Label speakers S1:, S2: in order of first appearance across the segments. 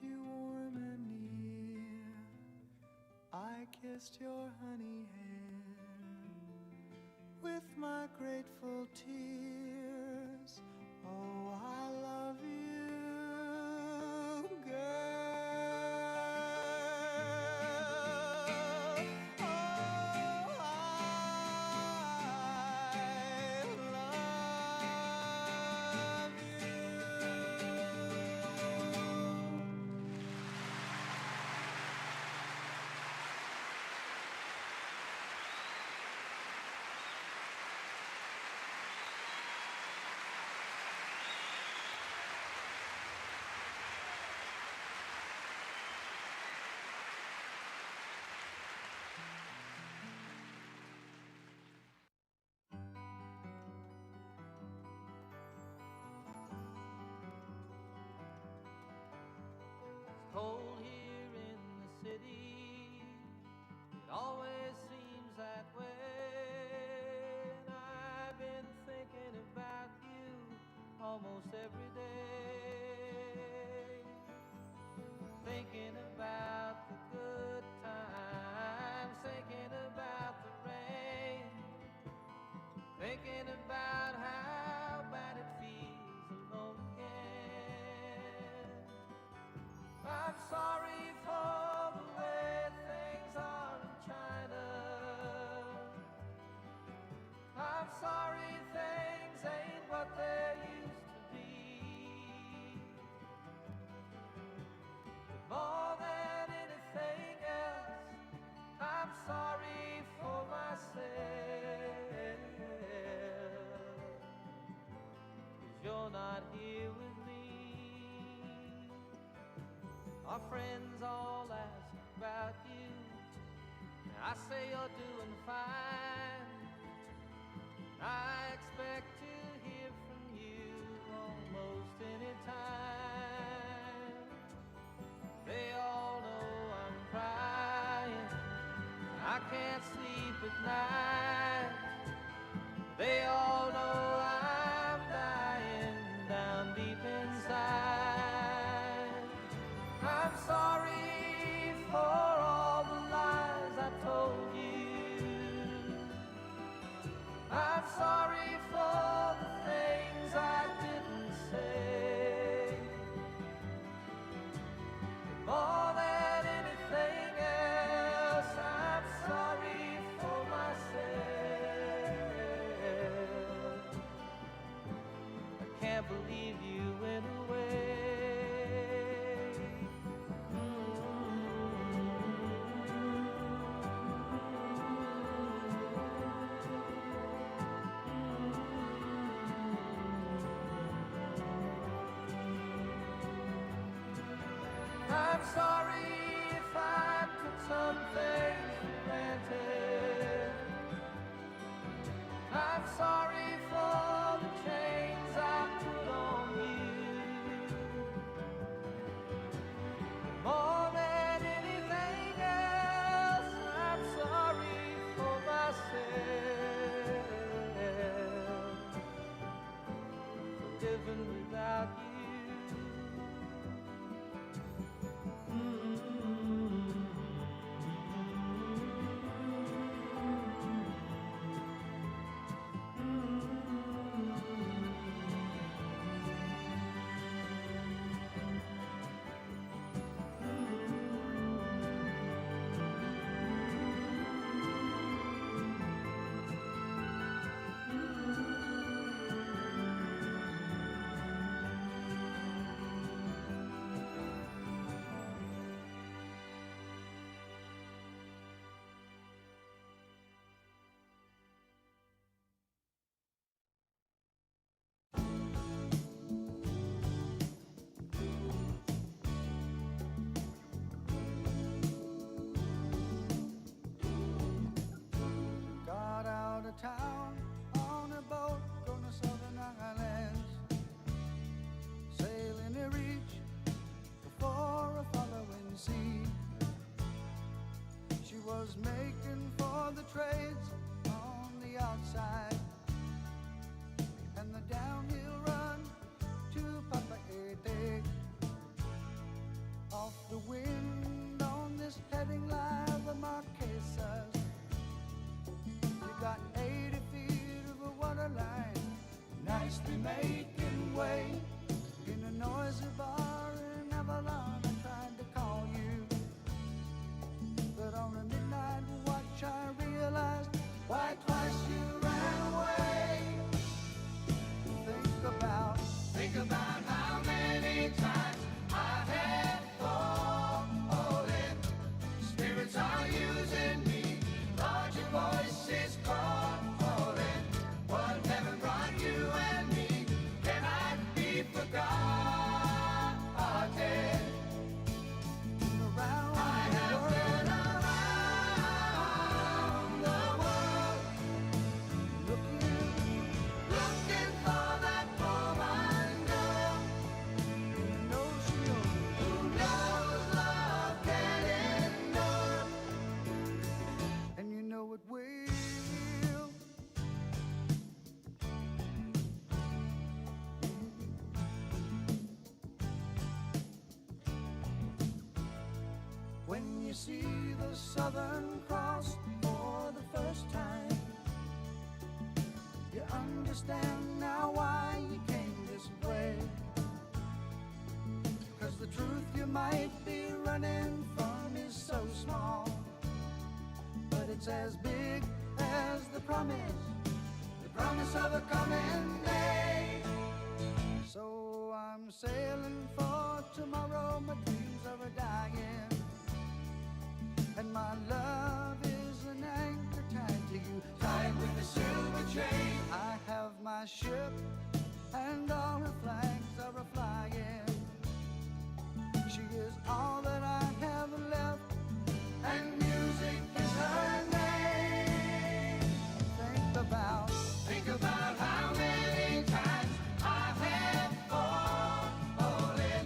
S1: you warm and near. I kissed your honey hair with my grateful tears. Oh, I love you, girl. Oh, I love you.
S2: It's cold here in the city. It always seems that way. And I've been thinking about you almost every day. Thinking about the good times, thinking about the rain, thinking about how bad it feels alone again. I'm sorry for the way things are in China. I'm sorry things ain't what they used to be. But more than anything else, I'm sorry for myself. 'Cause you're not here with me. Our friends all ask about you. I say you're doing fine. I expect to hear from you almost any time. They all know I'm crying. I can't sleep at night. They all know I'm dying down deep inside. I'm sorry for all the lies I told you. I'm sorry for the things I didn't say. More than anything else, I'm sorry for myself. I can't believe you went away. I'm sorry if I took some things for granted. I'm sorry for the chains I put on you. More than anything else, I'm sorry for myself. For living without you.
S1: Got out of town on a boat going to Southern Islands, sailing to reach before a following sea. She was making for the trades on the outside and the downhill run to Papaete. the wind on this heading line of the Marquesas. You got 80 feet of a water line, nicely making way. In a noisy bar in Avalon, I tried to call you, but on a midnight watch I realized why twice you ran away. Think about how many times I have fallen. Spirits are using me, larger voices calling. What heaven brought you and me cannot be forgotten. I have been around the world, looking for that woman girl who knows love can endure, and you know it will. When you see the Southern Cross for the first time, you understand now why you came this way. 'Cause the truth you might be running from is so small, but it's as big as the promise of a coming day. So I'm sailing for tomorrow, my dreams are a-dying, and my love is an anchor tied to you, tied with a silver chain. I have my ship, and all her flags are a-flying. She is all that I have left, and music is her name. Think about how many times I have fallen.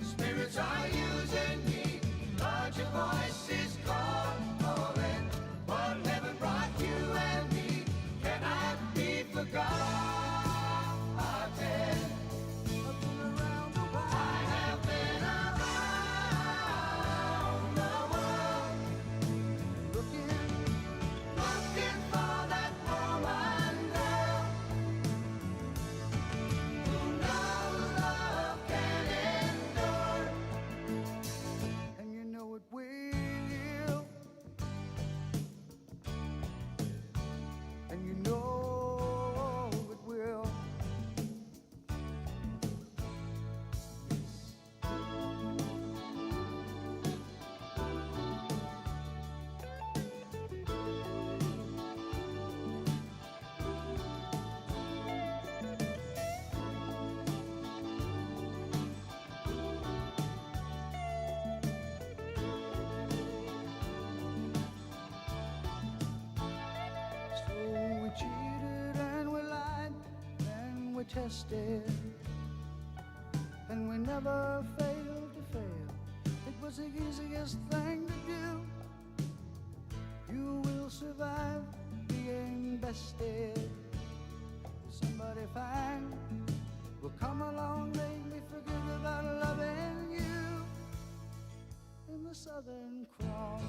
S1: Spirits are using me, larger voices calling. What heaven brought you and me cannot be forgotten. I've been around the world. I have been around the world, looking for that woman girl who knows love can endure, and you know it will, and you know it will. So we cheated and we lied and we tested, and we never failed to fail. It was the easiest thing to do. You will survive being bested. Somebody fine will come along, make me forget about loving you in the Southern Cross.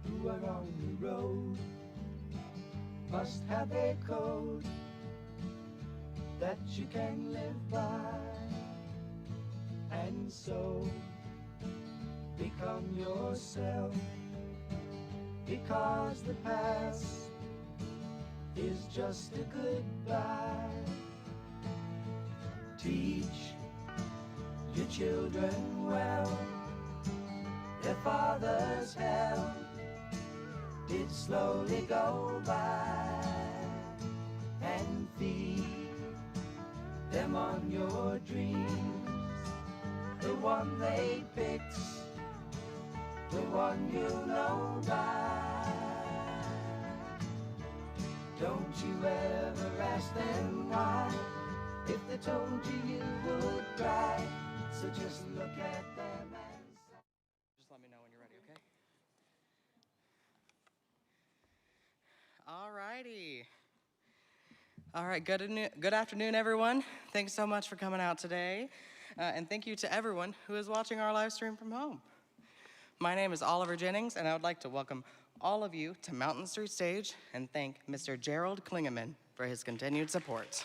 S1: Who are on the road must have a code that you can live by, and so become yourself, because the past is just a goodbye. Teach your children well, their father's hell did slowly go by, and feed them on your dreams the one they picked, the one you know by. Don't you ever ask them why. If they told you, you would cry. So just look at them and say.
S2: Just let me know when you're ready, okay? All righty. All right, good afternoon, everyone. Thanks so much for coming out today. And thank you to everyone who is watching our live stream from home. My name is Oliver Jennings, and I would like to welcome all of you to Mountain Street Stage and thank Mr. Gerald Klingeman for his continued support.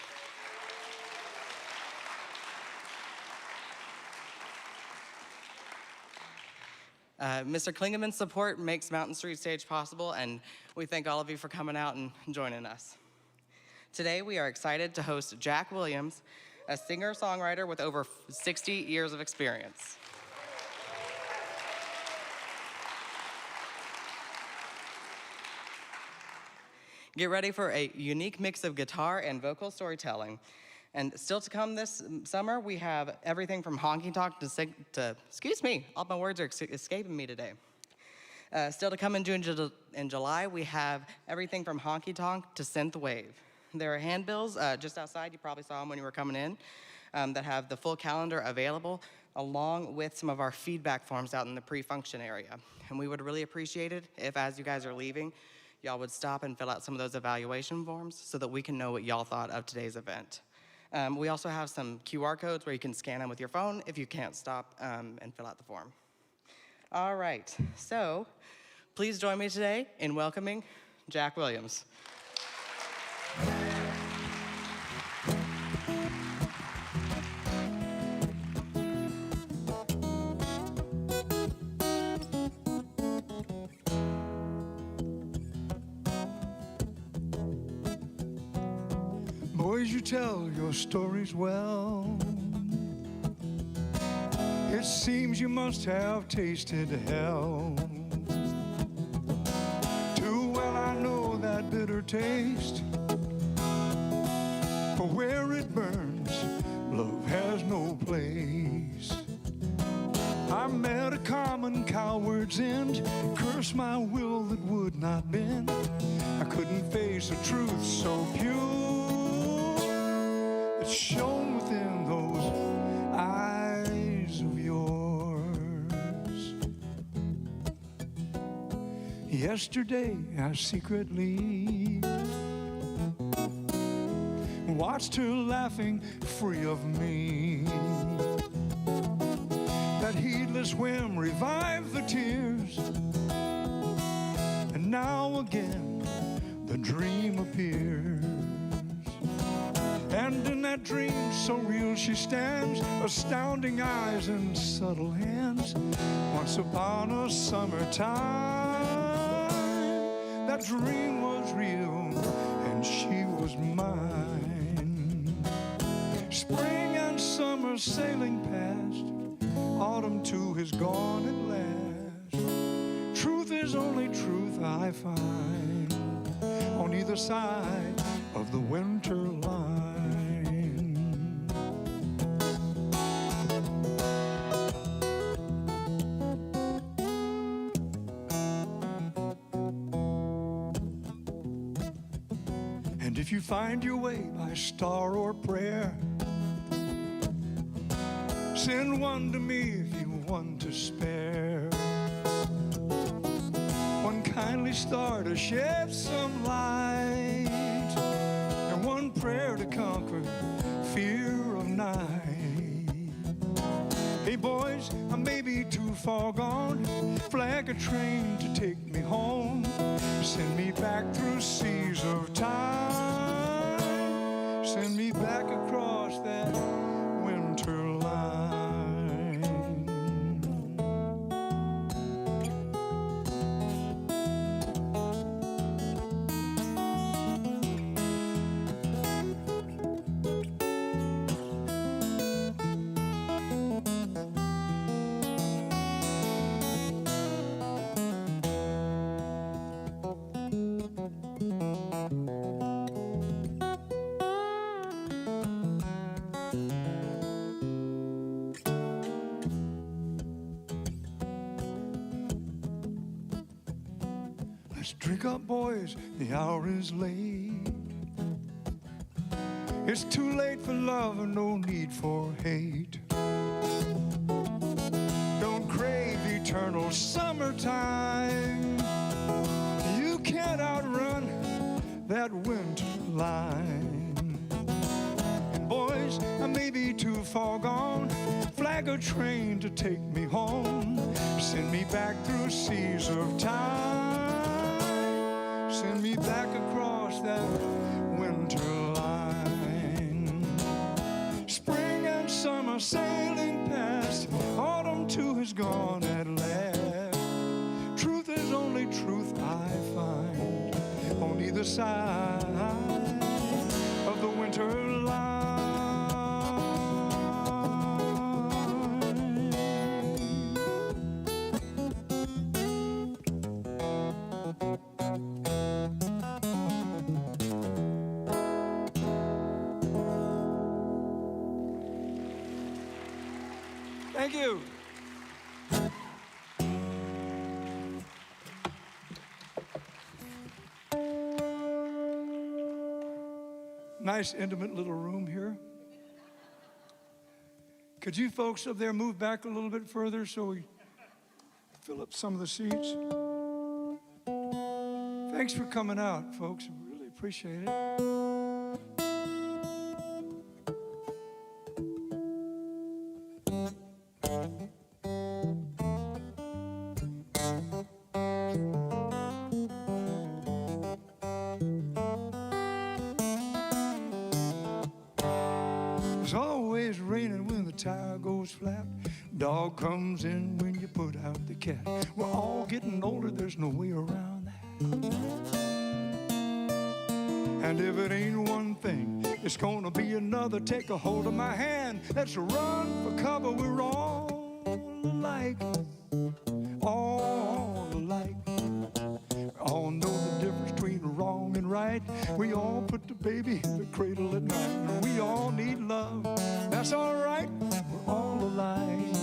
S2: Mr. Klingeman's support makes Mountain Street Stage possible, and we thank all of you for coming out and joining us. Today, we are excited to host Jack Williams, a singer-songwriter with over 60 years of experience. Get ready for a unique mix of guitar and vocal storytelling. And still to come this summer, we have everything from honky tonk to excuse me, all my words are escaping me today. Still to come in June and July, we have everything from honky tonk to synth wave. There are handbills just outside, you probably saw them when you were coming in, that have the full calendar available, along with some of our feedback forms out in the pre-function area. And we would really appreciate it if, as you guys are leaving, y'all would stop and fill out some of those evaluation forms so that we can know what y'all thought of today's event. We also have some QR codes where you can scan them with your phone if you can't stop and fill out the form. All right, so please join me today in welcoming Jack Williams.
S1: Boys, you tell your stories well. It seems you must have tasted hell. Too well I know that bitter taste. For where it burns, love has no place. I met a common coward's end, cursed my will that would not bend. I couldn't face a truth so pure that shone within those eyes of yours. Yesterday I secretly watched her laughing free of me. That heedless whim revived the tears, and now again the dream appears. And in that dream so real she stands, astounding eyes and subtle hands. Once upon a summertime, that dream was real and she was mine. Spring and summer sailing past, autumn too has gone at last. Truth is only truth I find on either side of the winter line. And if you find your way by star or prayer, send one to me if you want to spare. One kindly star to shed some light, and one prayer to conquer fear of night. Hey boys, I may be too far gone, flag a train to take me home. Send me back through seas of time, send me back across that winter line.
S3: Let's drink up, boys, the hour is late. It's too late for love and no need for hate. Don't crave eternal summertime. You can't outrun that winter line. And boys, I may be too far gone. Flag a train to take me home. Send me back through seas of time. Send me back across that winter line. Spring and summer sailing past. Autumn too has gone at last. Truth is only truth I find on either side of the winter line. Thank you. Nice, intimate little room here. Could you folks up there move back a little bit further so we fill up some of the seats? Thanks for coming out, folks. I really appreciate it. It's always raining when the tire goes flat. Dog comes in when you put out the cat. We're all getting older, there's no way around that. And if it ain't one thing, it's gonna be another. Take a hold of my hand, let's run for cover. We're all alike, all alike. We all know the difference between wrong and right. We all put the baby in the cradle at night. And we all need love, that's all right. We're all alike.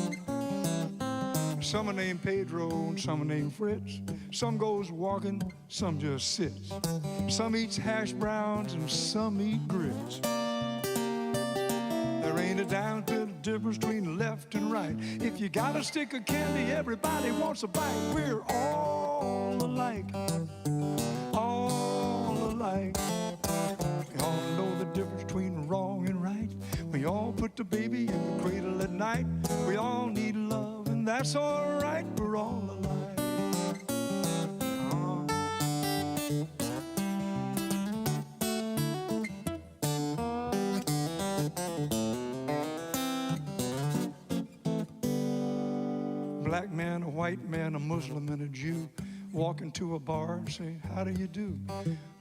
S3: Some are named Pedro and some are named Fritz. Some goes walking, some just sits. Some eats hash browns and some eat grits. There ain't a damn bit of difference between left and right. If you got a stick of candy, everybody wants a bite. We're all alike, all alike. We all know the difference between wrong and right. We all put the baby in the cradle at night. We all need love, and that's all right. We're all alike. Black man, a white man, a Muslim, and a Jew walk into a bar and say, how do you do?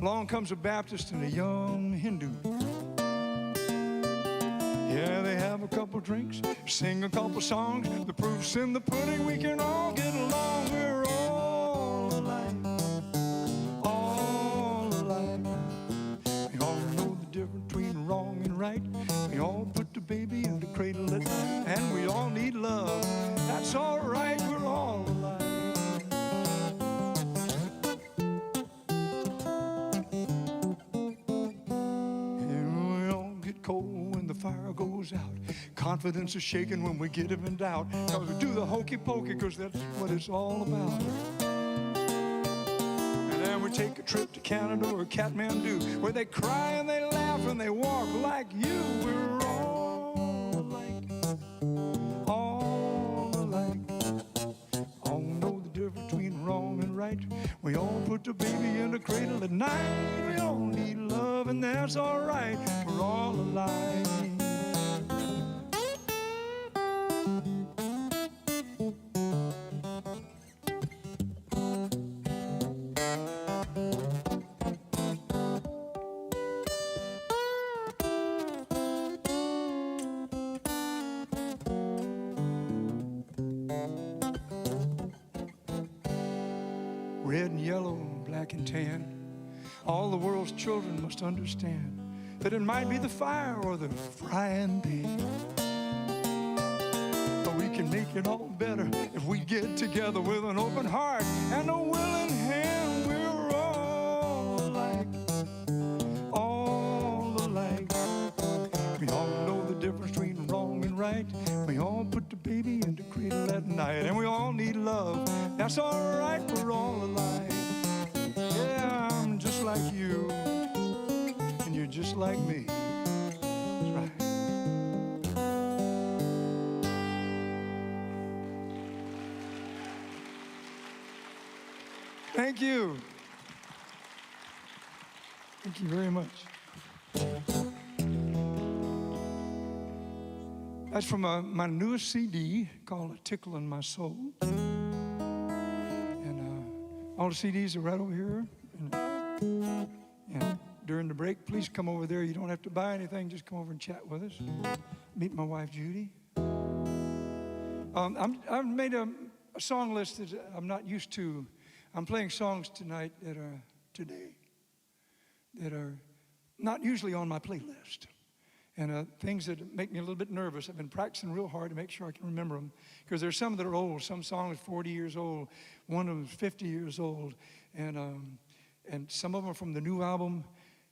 S3: Along comes a Baptist and a young Hindu. Yeah, they have a couple drinks, sing a couple songs. The proof's in the pudding, we can all get along. We're all alike, all alike. We all know the difference between wrong and right. We all put the baby in the cradle at night. And we all need love, that's all right, we're all alike. And we all get cold when the fire goes out. Confidence is shaken when we get in doubt. Cause we do the hokey pokey, cause that's what it's all about. And then we take a trip to Canada or Kathmandu, where they cry and they laugh and they walk like you. We're all alike, all alike. All know the difference between wrong and right. We all put the baby in the cradle at night. We all need love, and that's all right. We're all alike. Red and yellow, black and tan. All the world's children must understand that it might be the fire or the frying pan, but we can make it all better if we get together with an open heart and a willing hand. We're baby in the cradle at night. And we all need love. That's all right, we're all alike. Yeah, I'm just like you, and you're just like me. That's right. Thank you. Thank you very much. That's from my newest CD called A Tickle in My Soul. And all the CDs are right over here. And during the break, please come over there. You don't have to buy anything. Just come over and chat with us. Meet my wife, Judy. I've made a song list that I'm not used to. I'm playing songs tonight today that are not usually on my playlist. And things that make me a little bit nervous. I've been practicing real hard to make sure I can remember them. Because there's some that are old. Some songs are 40 years old. One of them is 50 years old. And some of them are from the new album.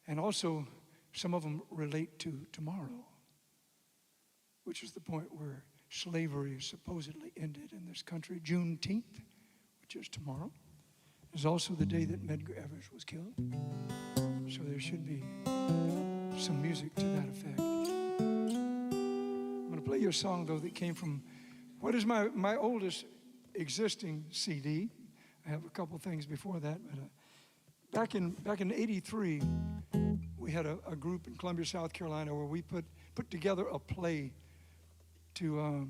S3: And also, some of them relate to tomorrow, which is the point where slavery supposedly ended in this country. Juneteenth, which is tomorrow, is also the day that Medgar Evers was killed. So there should be some music to that effect. I'm going to play you a song, though, that came from what is my oldest existing CD. I have a couple things before that, but back in '83, we had a group in Columbia, South Carolina, where we put together a play to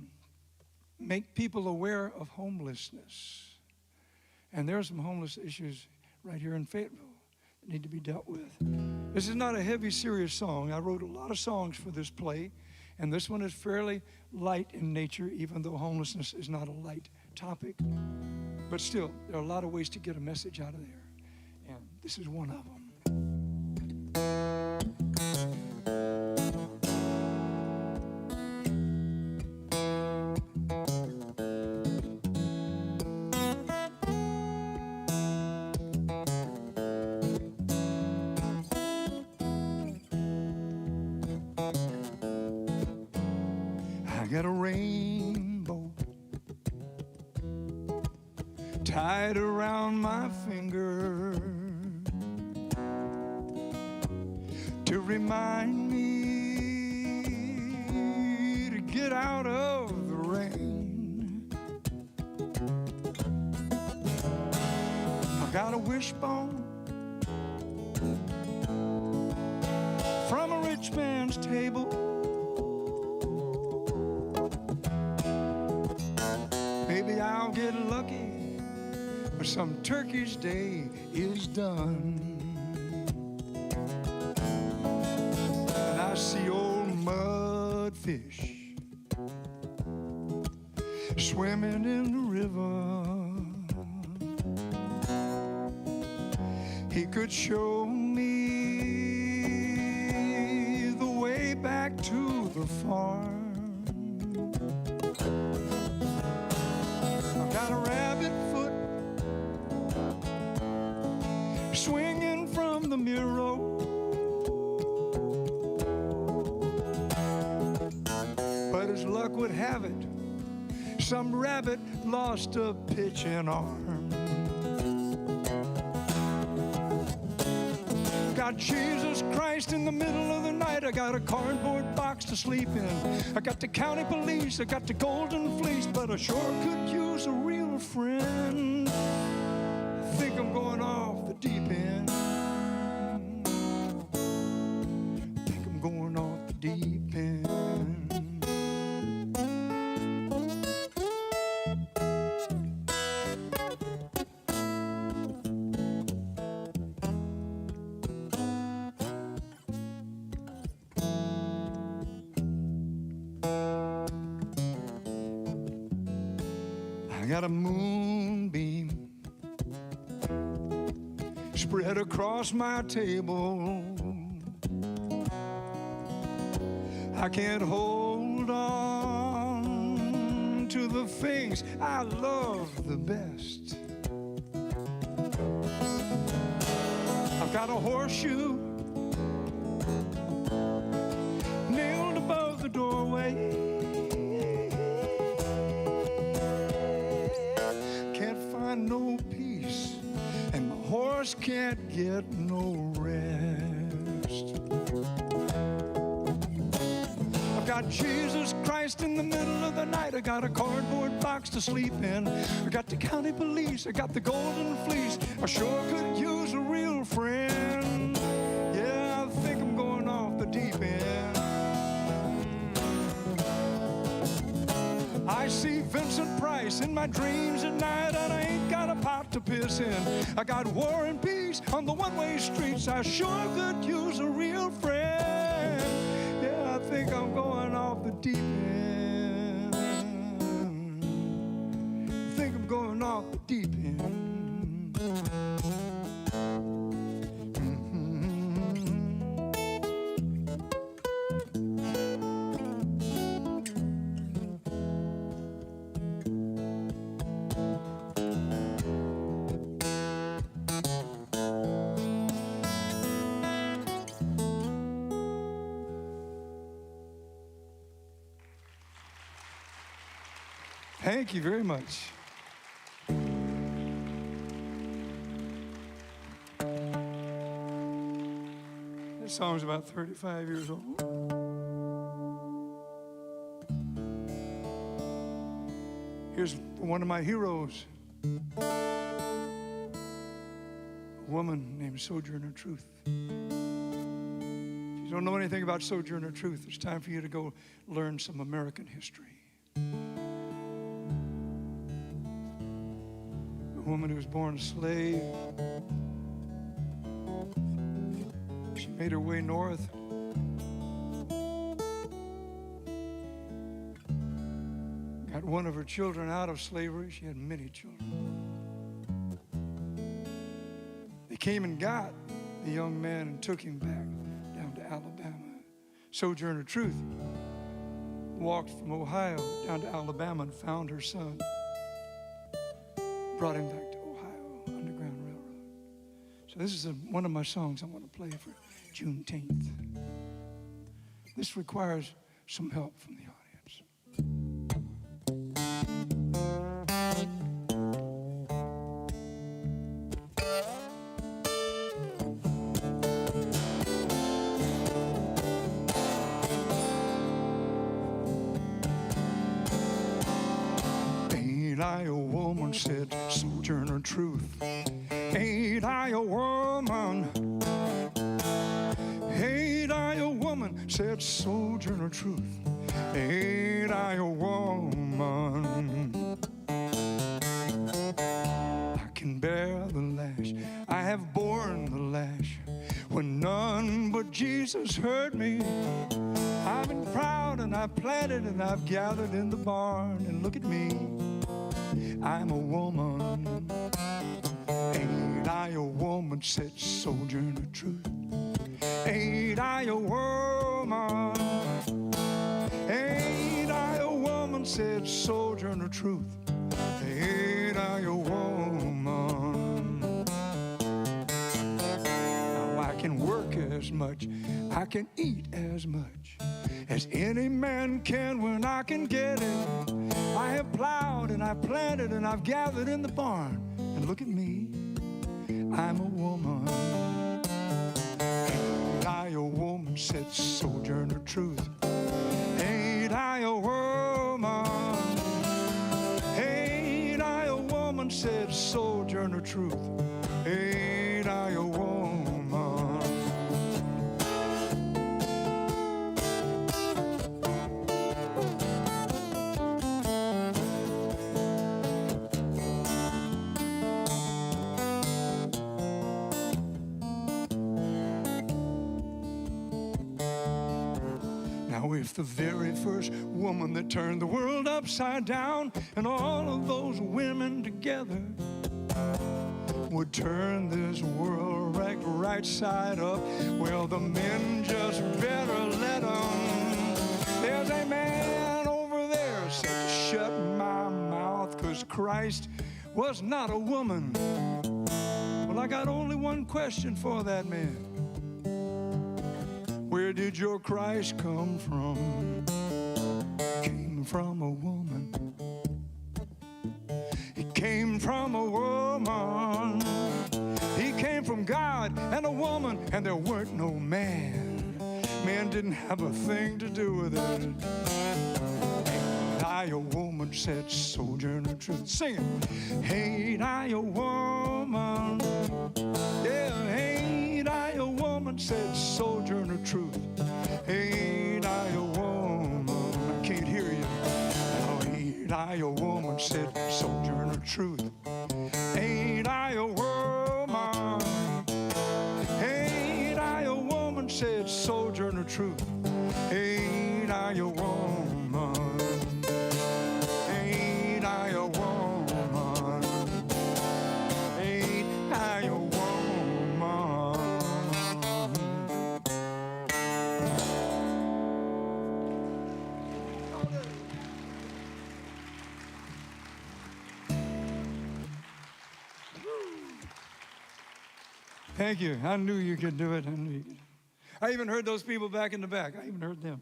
S3: make people aware of homelessness. And there are some homeless issues right here in Fayetteville that need to be dealt with. This is not a heavy, serious song. I wrote a lot of songs for this play, and this one is fairly light in nature, even though homelessness is not a light topic. But still, there are a lot of ways to get a message out of there, and this is one of them. Got a rainbow tied around my finger to remind me to get out of the rain. I got a wishbone from a rich man's table. Maybe I'll get lucky when some Turkey's Day is done. And I see old mudfish swimming in the river. He could show me the way back to the farm. Got a rabbit foot swinging from the mirror. But as luck would have it, some rabbit lost a pitching arm. Got Jesus Christ in the middle of the night. I got a cardboard box to sleep in. I got the county police, I got the golden fleece, but I sure could use a real friend. I think I'm going off the deep end. I think I'm going off the deep end. I got a moonbeam spread across my table. I can't hold on to the things I love the best. I've got a horseshoe nailed above the doorway. no peace, and my horse can't get no rest. I've got Jesus Christ in the middle of the night. I got a cardboard box to sleep in. I got the county police. I got the golden fleece. I sure could use a real friend. Yeah, I think I'm going off the deep end. I see Vincent Price in my dreams at night, and I ain't got a pot to piss in. I got war and peace on the one-way streets. I sure could use a real friend. Yeah, I think I'm going off the deep end. I think I'm going off the deep end. Thank you very much. This song's about 35 years old. Here's one of my heroes, a woman named Sojourner Truth. If you don't know anything about Sojourner Truth, it's time for you to go learn some American history. A woman who was born a slave. She made her way north. Got one of her children out of slavery. She had many children. They came and got the young man and took him back down to Alabama. Sojourner Truth walked from Ohio down to Alabama and found her son. Brought him back to Ohio, Underground Railroad. So this is one of my songs I want to play for Juneteenth. This requires some help from the audience. Ain't I a woman, said Sojourner Truth. Ain't I a woman? Ain't I a woman, said Sojourner Truth. Ain't I a woman? I can bear the lash, I have borne the lash, when none but Jesus heard me. I've been proud and I've planted and I've gathered in the barn, and look at me, I'm a woman. Ain't I a woman, said Sojourner Truth. Ain't I a woman? Ain't I a woman, said Sojourner Truth. Ain't I a woman? Now I can work as much, I can eat as much as any man can when I can get it. I have plowed and I've planted and I've gathered in the barn, and look at me, I'm a woman. Ain't I a woman, said Sojourner Truth. Ain't I a woman? Ain't I a woman, said Sojourner Truth. Ain't I a woman? Now, if the very first woman that turned the world upside down and all of those women together would turn this world right side up, well, the men just better let them. There's a man over there said to shut my mouth, 'cause Christ was not a woman. Well, I got only one question for that man. Where did your Christ come from? Came from a woman. He came from a woman. woman. He came from God and a woman, and there weren't no man. Man didn't have a thing to do with it. Ain't I a woman, said Sojourner Truth. Sing it. Ain't I a woman? Yeah, ain't I a woman, said Sojourner Truth. Ain't I a woman? I can't hear you. Oh, ain't I a woman, said Sojourner Truth. Ain't I a woman? Ain't I a woman, said Sojourner Truth. Ain't I a woman? Ain't I a woman? Ain't I a woman? Thank you. I knew you could do it. I knew you could. I even heard those people back in the back. I even heard them.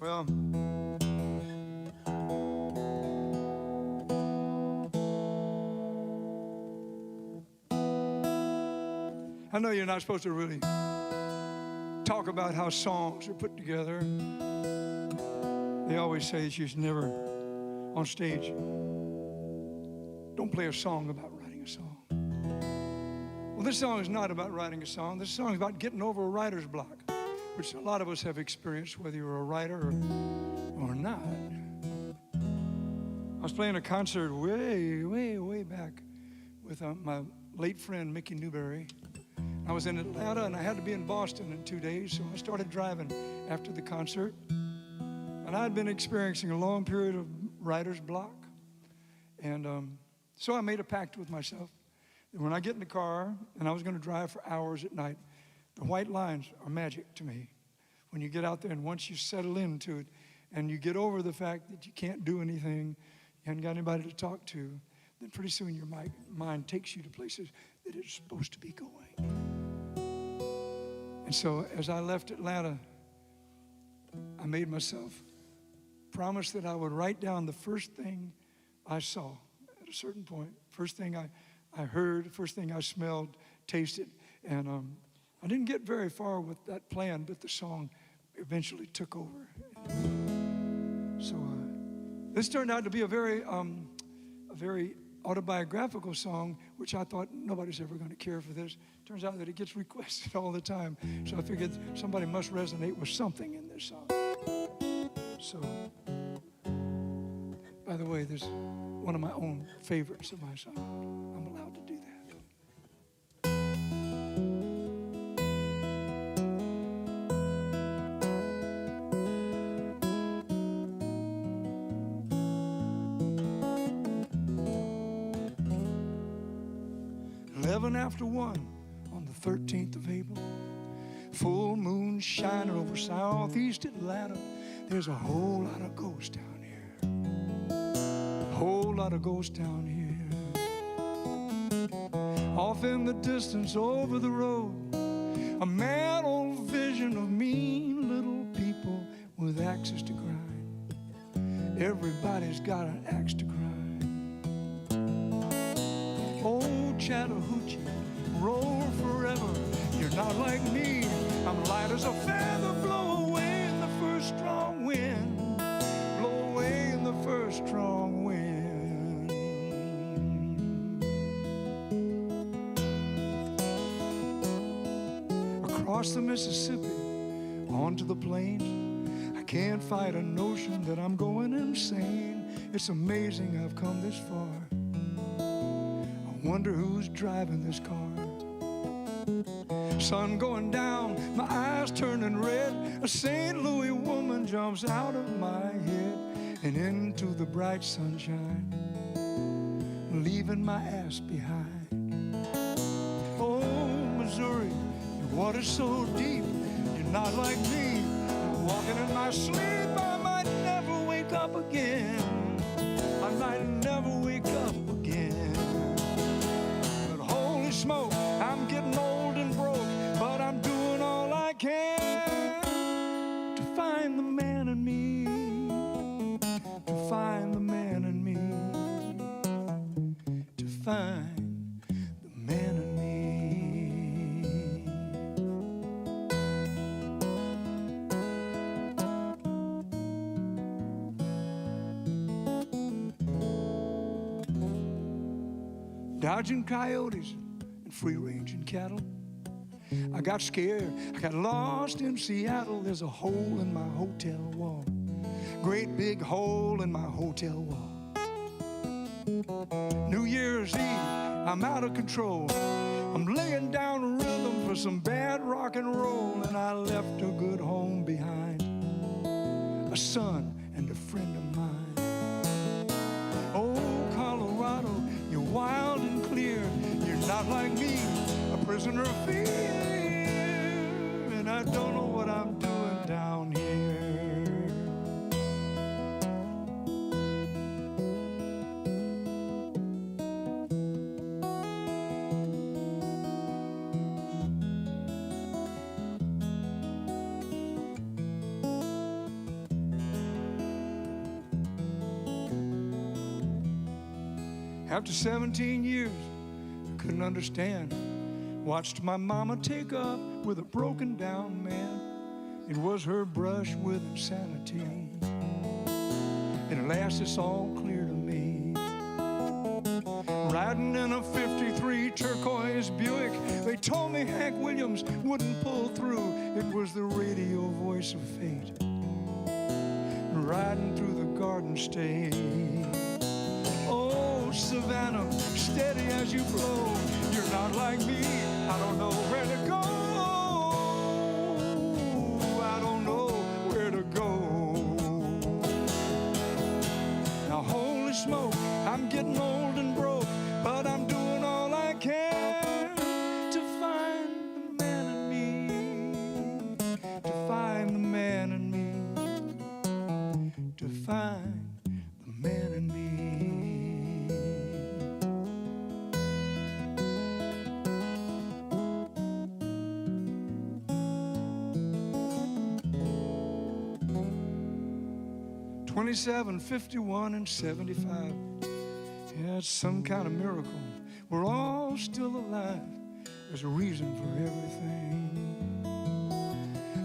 S3: Well, I know you're not supposed to really talk about how songs are put together. They always say that you should never, on stage, don't play a song about writing a song. Well, this song is not about writing a song. This song is about getting over a writer's block, which a lot of us have experienced, whether you're a writer or not. I was playing a concert way back with my late friend, Mickey Newberry. I was in Atlanta, and I had to be in Boston in 2 days, so I started driving after the concert. And I'd been experiencing a long period of writer's block. And so I made a pact with myself. When I get in the car, and I was going to drive for hours at night, the white lines are magic to me. When you get out there and once you settle into it and you get over the fact that you can't do anything, you haven't got anybody to talk to, then pretty soon your mind takes you to places that it's supposed to be going. And so as I left Atlanta, I made myself promise that I would write down the first thing I saw at a certain point, first thing I heard, first thing I smelled, tasted, and I didn't get very far with that plan, but the song eventually took over. So this turned out to be a very autobiographical song, which I thought nobody's ever going to care for this. Turns out that it gets requested all the time, so I figured somebody must resonate with something in this song. So, by the way, there's one of my own favorites of my song. I'm allowed to do that. 11 after 1 on the 13th of April, full moon shining over southeast Atlanta. There's a whole lot of ghosts down here, a whole lot of ghosts down here. Off in the distance over the road, a mad old vision of mean little people with axes to grind. Everybody's got an axe to grind. Old Chattahoochee, roll forever. You're not like me. I'm light as a feather. Blow away in the first strong wind. Blow away in the first strong wind. Across the Mississippi, onto the plains, I can't fight a notion that I'm going insane. It's amazing I've come this far. Wonder who's driving this car. Sun going down, my eyes turning red. A St. Louis woman jumps out of my head and into the bright sunshine, leaving my ass behind. Oh, Missouri, your water's so deep. You're not like me. Walking in my sleep, I might never wake up again. I might never wake up again. Smoke, I'm getting old and broke, but I'm doing all I can to find the man in me, to find the man in me. find the man in me. Dodging coyotes and free-ranging cattle. I got scared, I got lost in Seattle. There's a hole in my hotel wall, great big hole in my hotel wall. New Year's Eve, I'm out of control. I'm laying down rhythm for some bad rock and roll, and I left a good home behind, a son and a friend of mine. Oh, Colorado, you're wild and clear. You're not like me, a prisoner of fear, and I don't know what I'm doing down here. After 17 years, I couldn't understand. Watched my mama take up with a broken down man. It was her brush with insanity. And at last it's all clear to me. Riding in a 53 turquoise Buick, they told me Hank Williams wouldn't pull through. It was the radio voice of fate, riding through the Garden State. Oh, Savannah, steady as you blow. You're not like me, I don't know where to go. I don't know where to go. Now holy smoke, I'm getting old and broke, but I'm doing all I can to find the man in me, to find the man in me, to find the man in me. 27, 51, and 75. Yeah, it's some kind of miracle. We're all still alive. There's a reason for everything.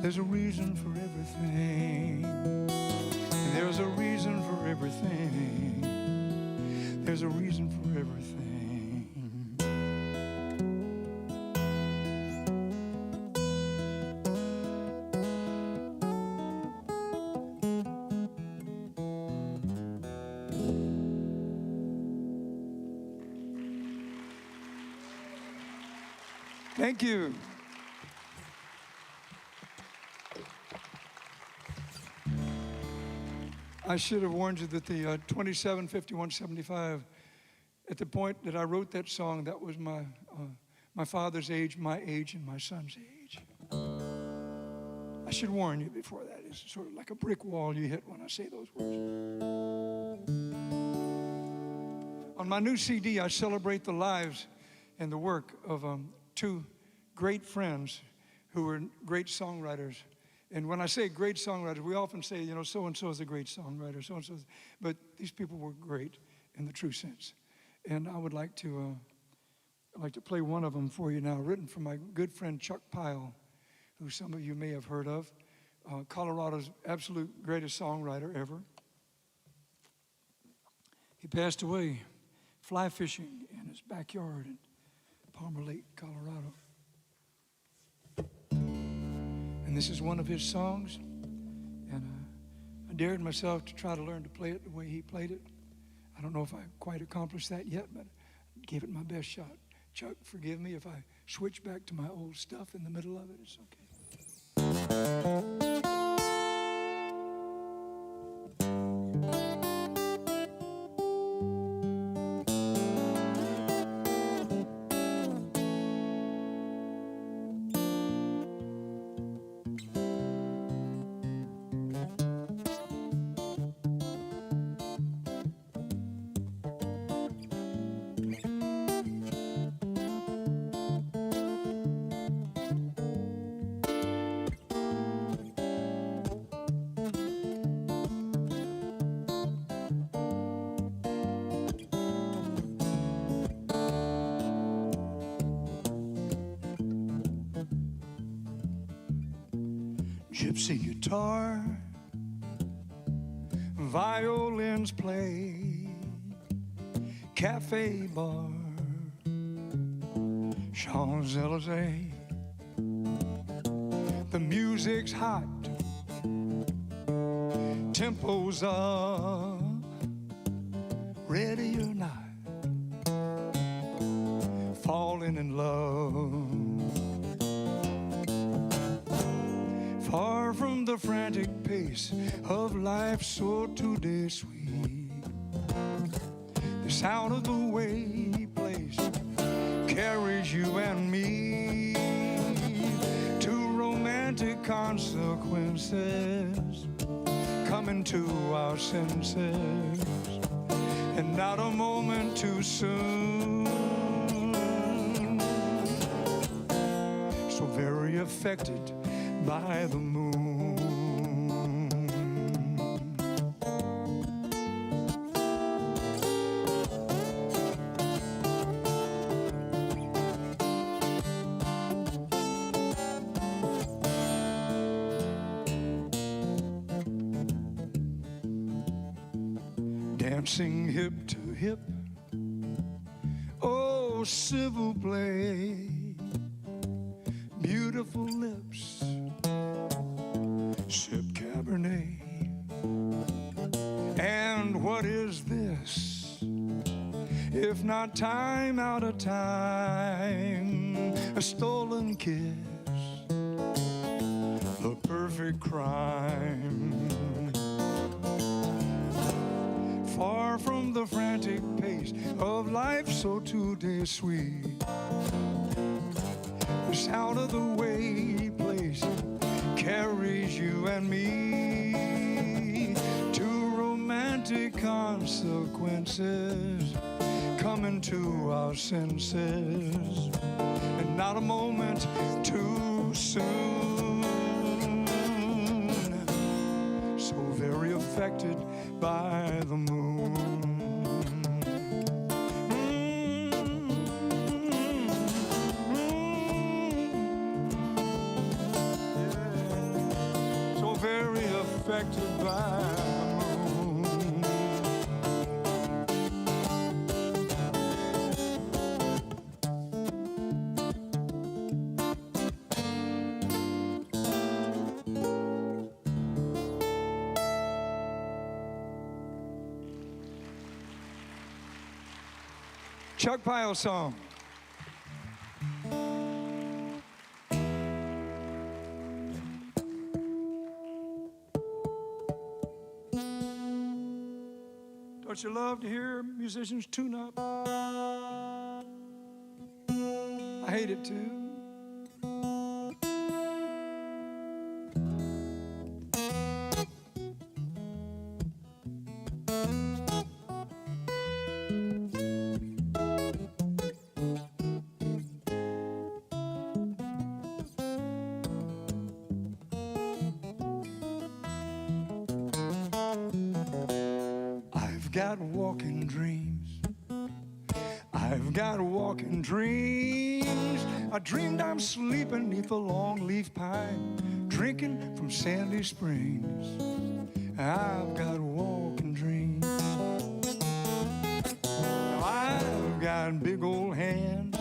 S3: There's a reason for everything. There's a reason for everything. There's a reason for everything. Thank you. I should have warned you that the 27, 51, 75, at the point that I wrote that song, that was my father's age, my age, and my son's age. I should warn you before that. It's sort of like a brick wall you hit when I say those words. On my new CD, I celebrate the lives and the work of two great friends who were great songwriters. And when I say great songwriters, we often say, you know, so-and-so is a great songwriter, so-and-so is, but these people were great in the true sense. And I would like to play one of them for you now, written from my good friend Chuck Pyle, who some of you may have heard of, Colorado's absolute greatest songwriter ever. He passed away fly fishing in his backyard in Palmer Lake, Colorado. And this is one of his songs, and I dared myself to try to learn to play it the way he played it. I don't know if I quite accomplished that yet, but I gave it my best shot. Chuck, forgive me if I switch back to my old stuff in the middle of it. It's okay. gypsy guitar, violins play, cafe bar, Champs-Élysées. The music's hot, tempo's up, ready or not, falling in love. Far from the frantic pace of life so today sweet, the sound of the way he plays carries you and me to romantic consequences, coming to our senses, and not a moment too soon. So very affected by the moon. Dancing hip to hip, oh, s'il play, beautiful lips, sip Cabernet. And what is this, if not time out of time, a stolen kiss, the perfect crime. Far from the frantic pace of life so today sweet, the sound of the way he plays carries you and me to romantic consequences, coming to our senses, and not a moment too soon. So very affected by the moon. So very affected by the moon. Chuck Pyle song. Don't you love to hear musicians tune up? I hate it too. I've got walking dreams. I've got walking dreams. I dreamed I'm sleeping neath a long leaf pine, drinking from Sandy Springs. I've got walking dreams. Now I've got big old hands.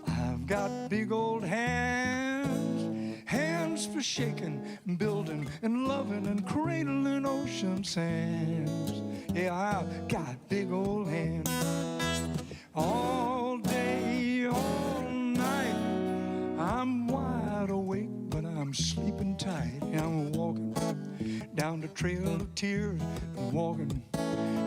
S3: I've got big old hands. Hands for shaking, building, and loving, and cradling ocean sands. Yeah, I've got big old hands. All day, all night, I'm wide awake, but I'm sleeping tight. I'm walking down the Trail of Tears, I'm walking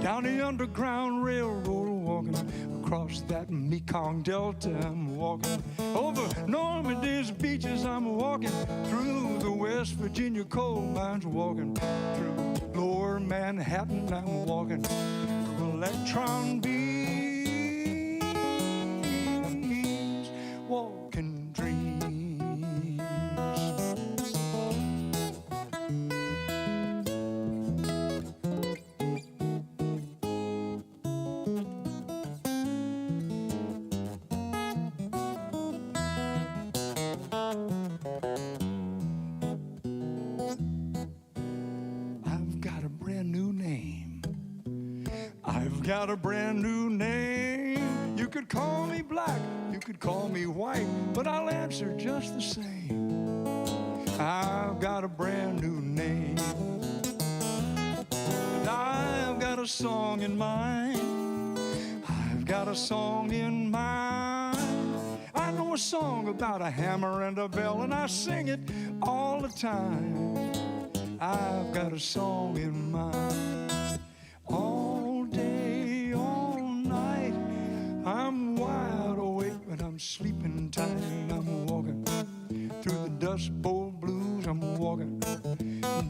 S3: down the Underground Railroad, walking across that Mekong Delta. I'm walking over Normandy's beaches. I'm walking through the West Virginia coal mines, walking through Lower Manhattan. I'm walking through electron beams, walking dreams. got a brand new name. You could call me black, you could call me white, but I'll answer just the same. I've got a brand new name. And I've got a song in mind. I've got a song in mind. I know a song about a hammer and a bell, and I sing it all the time. I've got a song in mind. All day, all night, I'm wide awake, but I'm sleeping tight. I'm walking through the Dust Bowl blues. I'm walking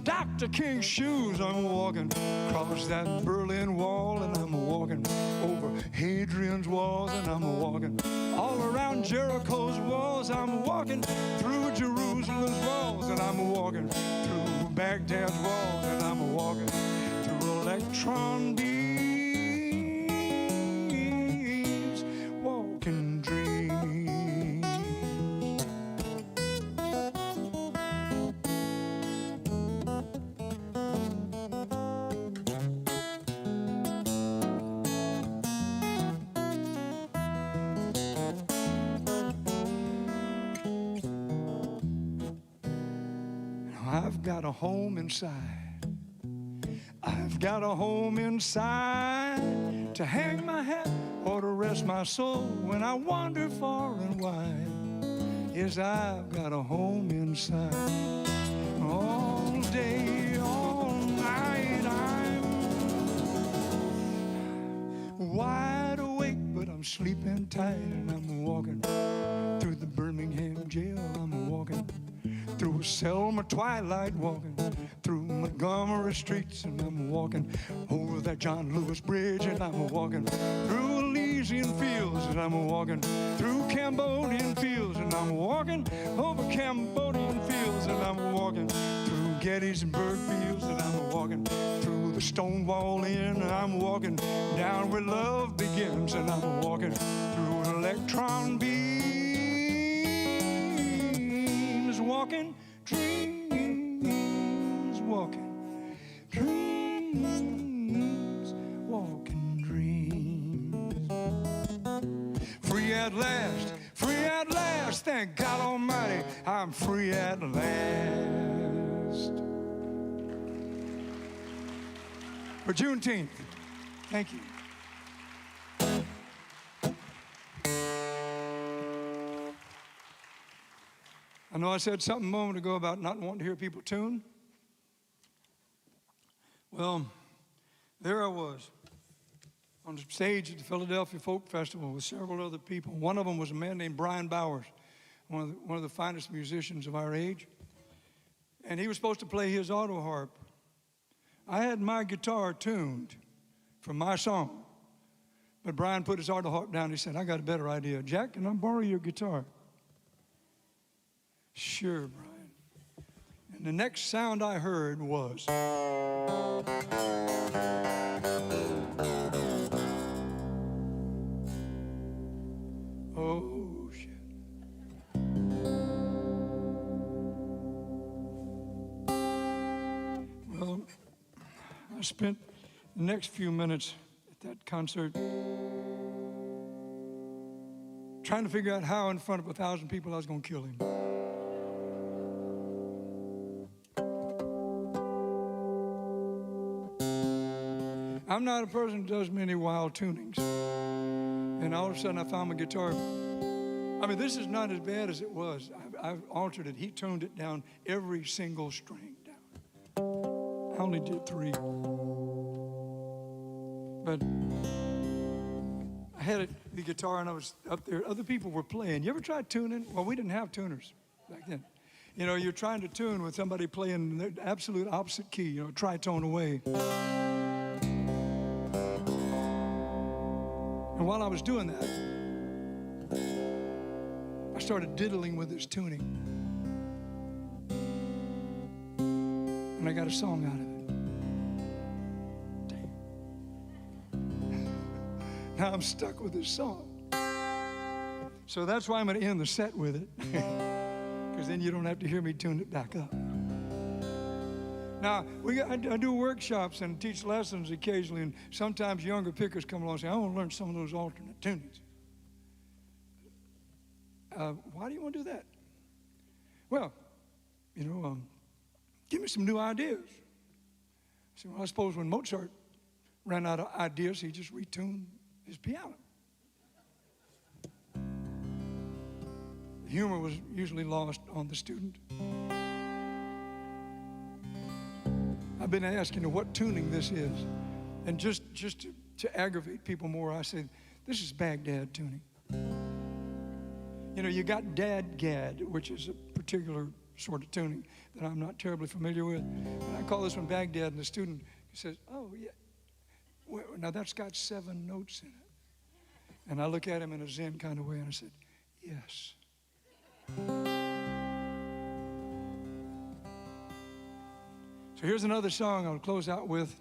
S3: Dr. King's shoes. I'm walking across that Berlin Wall, and I'm walking over Hadrian's walls, and I'm walking all around Jericho's walls. I'm walking through Jerusalem's walls, and I'm walking through Baghdad's walls, and I'm walking through electron beams, walking dreams. I've got a home inside. I've got a home inside to hang my hat or to rest my soul when I wander far and wide. Yes, I've got a home inside. All day, all night, I'm wide awake, but I'm sleeping tight, and I'm walking through the Birmingham jail. I'm walking through Selma twilight, walking through Montgomery streets, and I'm walking over that John Lewis Bridge, and I'm walking through Elysian fields, and I'm walking through Cambodian fields, and I'm walking over Cambodian fields, and I'm walking through Gettysburg fields, and I'm walking through the Stonewall Inn, and I'm walking down where love begins, and I'm walking through an electron beams, walking dreams, walking dreams, walking dreams. Free at last, thank God Almighty, I'm free at last. For Juneteenth, thank you. I know I said something a moment ago about not wanting to hear people tune. Well, there I was on the stage at the Philadelphia Folk Festival with several other people. One of them was a man named Brian Bowers, one of the finest musicians of our age. And he was supposed to play his auto harp. I had my guitar tuned for my song. But Brian put his auto harp down. He said, I got a better idea. Jack, can I borrow your guitar? Sure, Brian. And the next sound I heard was... oh, shit. Well, I spent the next few minutes at that concert trying to figure out how in front of 1,000 people I was going to kill him. I'm not a person who does many wild tunings. And all of a sudden I found my guitar. I mean, this is not as bad as it was. I've altered it. He tuned it down every single string down. I only did 3. But I had the guitar and I was up there. Other people were playing. You ever tried tuning? Well, we didn't have tuners back then. You know, you're trying to tune with somebody playing the absolute opposite key, you know, tritone away. And while I was doing that, I started diddling with this tuning. And I got a song out of it. Now I'm stuck with this song. So that's why I'm going to end the set with it. Because then you don't have to hear me tune it back up. Now, I do workshops and teach lessons occasionally, and sometimes younger pickers come along and say, I want to learn some of those alternate tunings. Why do you want to do that? Well, give me some new ideas. I said, well, I suppose when Mozart ran out of ideas, he just retuned his piano. The humor was usually lost on the student. I've been asking her what tuning this is. And just to aggravate people more, I said, this is Baghdad tuning. You got Dad-Gad, which is a particular sort of tuning that I'm not terribly familiar with. And I call this one Baghdad, and the student says, oh, yeah. Well, now that's got 7 notes in it. And I look at him in a Zen kind of way, and I said, yes. So here's another song I'll close out with.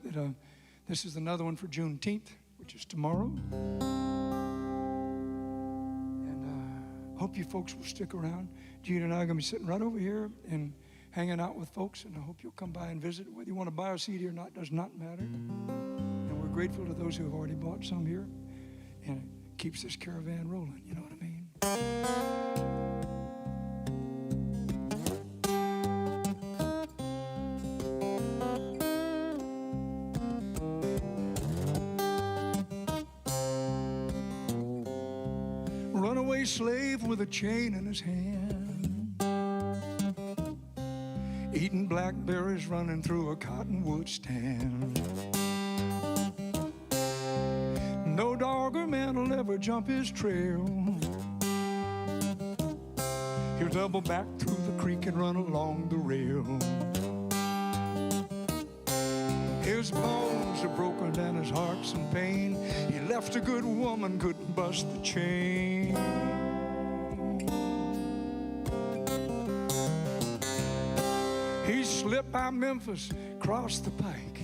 S3: This is another one for Juneteenth, which is tomorrow. And hope you folks will stick around. Gene and I are going to be sitting right over here and hanging out with folks, and I hope you'll come by and visit. Whether you want to buy a CD or not does not matter. And we're grateful to those who have already bought some here. And it keeps this caravan rolling, you know what I mean? Runaway slave with a chain in his hand, eating blackberries, running through a cottonwood stand. No dog or man will ever jump his trail. He'll double back through the creek and run along the rail. His bones are broken and his heart's in pain. He left a good woman, couldn't bust the chain. He slipped by Memphis, crossed the pike,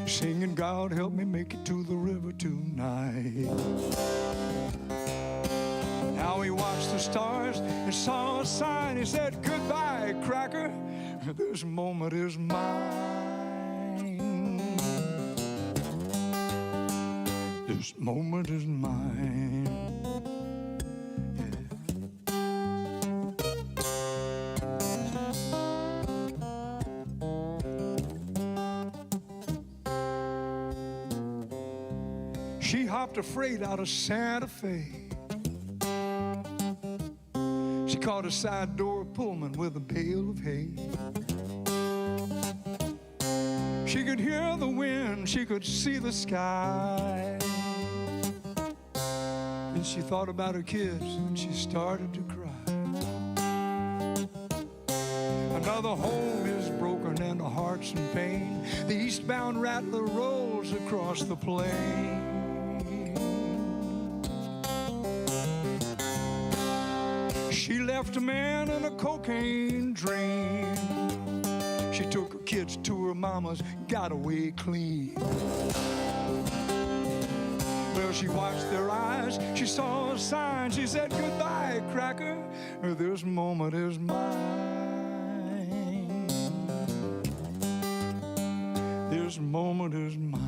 S3: singing, God help me make it to the river tonight. Now he watched the stars and saw a sign. He said, goodbye, cracker, this moment is mine. This moment is mine. She hopped a freight out of Santa Fe. She caught a side door Pullman with a bale of hay. She could hear the wind, she could see the sky. And she thought about her kids and she started to cry. Another home is broken and the heart's in pain. The eastbound rattler rolls across the plain. She left a man in a cocaine dream. She took her kids to her mama's, got away clean. Well, she watched their eyes, she saw a sign. She said, goodbye, cracker, this moment is mine. This moment is mine.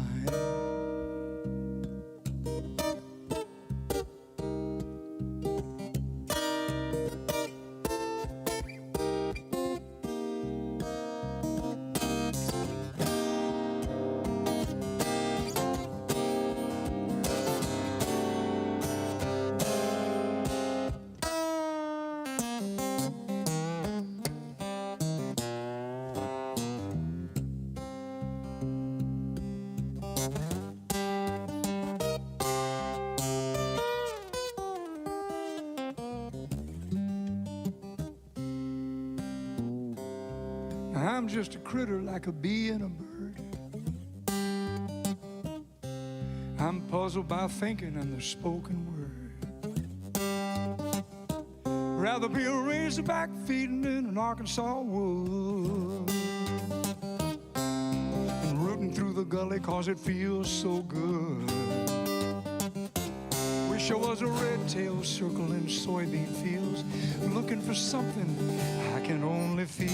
S3: I'm just a critter like a bee and a bird. I'm puzzled by thinking and the spoken word. Rather be a razorback feeding in an Arkansas wood and rooting through the gully 'cause it feels so good. Wish Sure was a red-tailed circling soybean fields, looking for something I can only feel.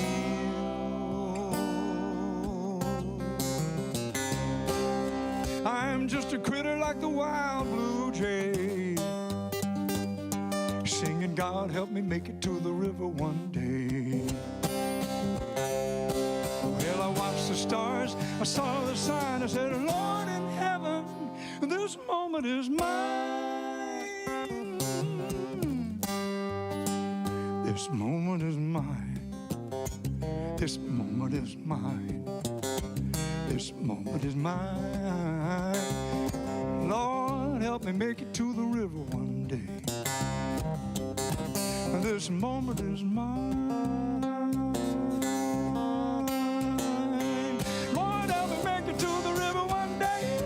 S3: I'm just a critter like the wild blue jay, singing, God help me make it to the river one day. Well, I watched the stars, I saw the sign, I said, Lord in heaven, this moment is mine. This moment is mine. This moment is mine. This moment is mine. Lord, help me make it to the river one day. This moment is mine. Lord, help me make it to the river one day.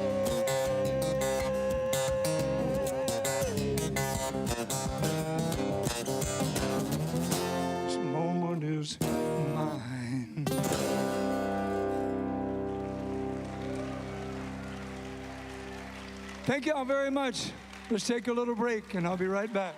S3: This moment is mine. Thank you all very much. Let's take a little break, and I'll be right back.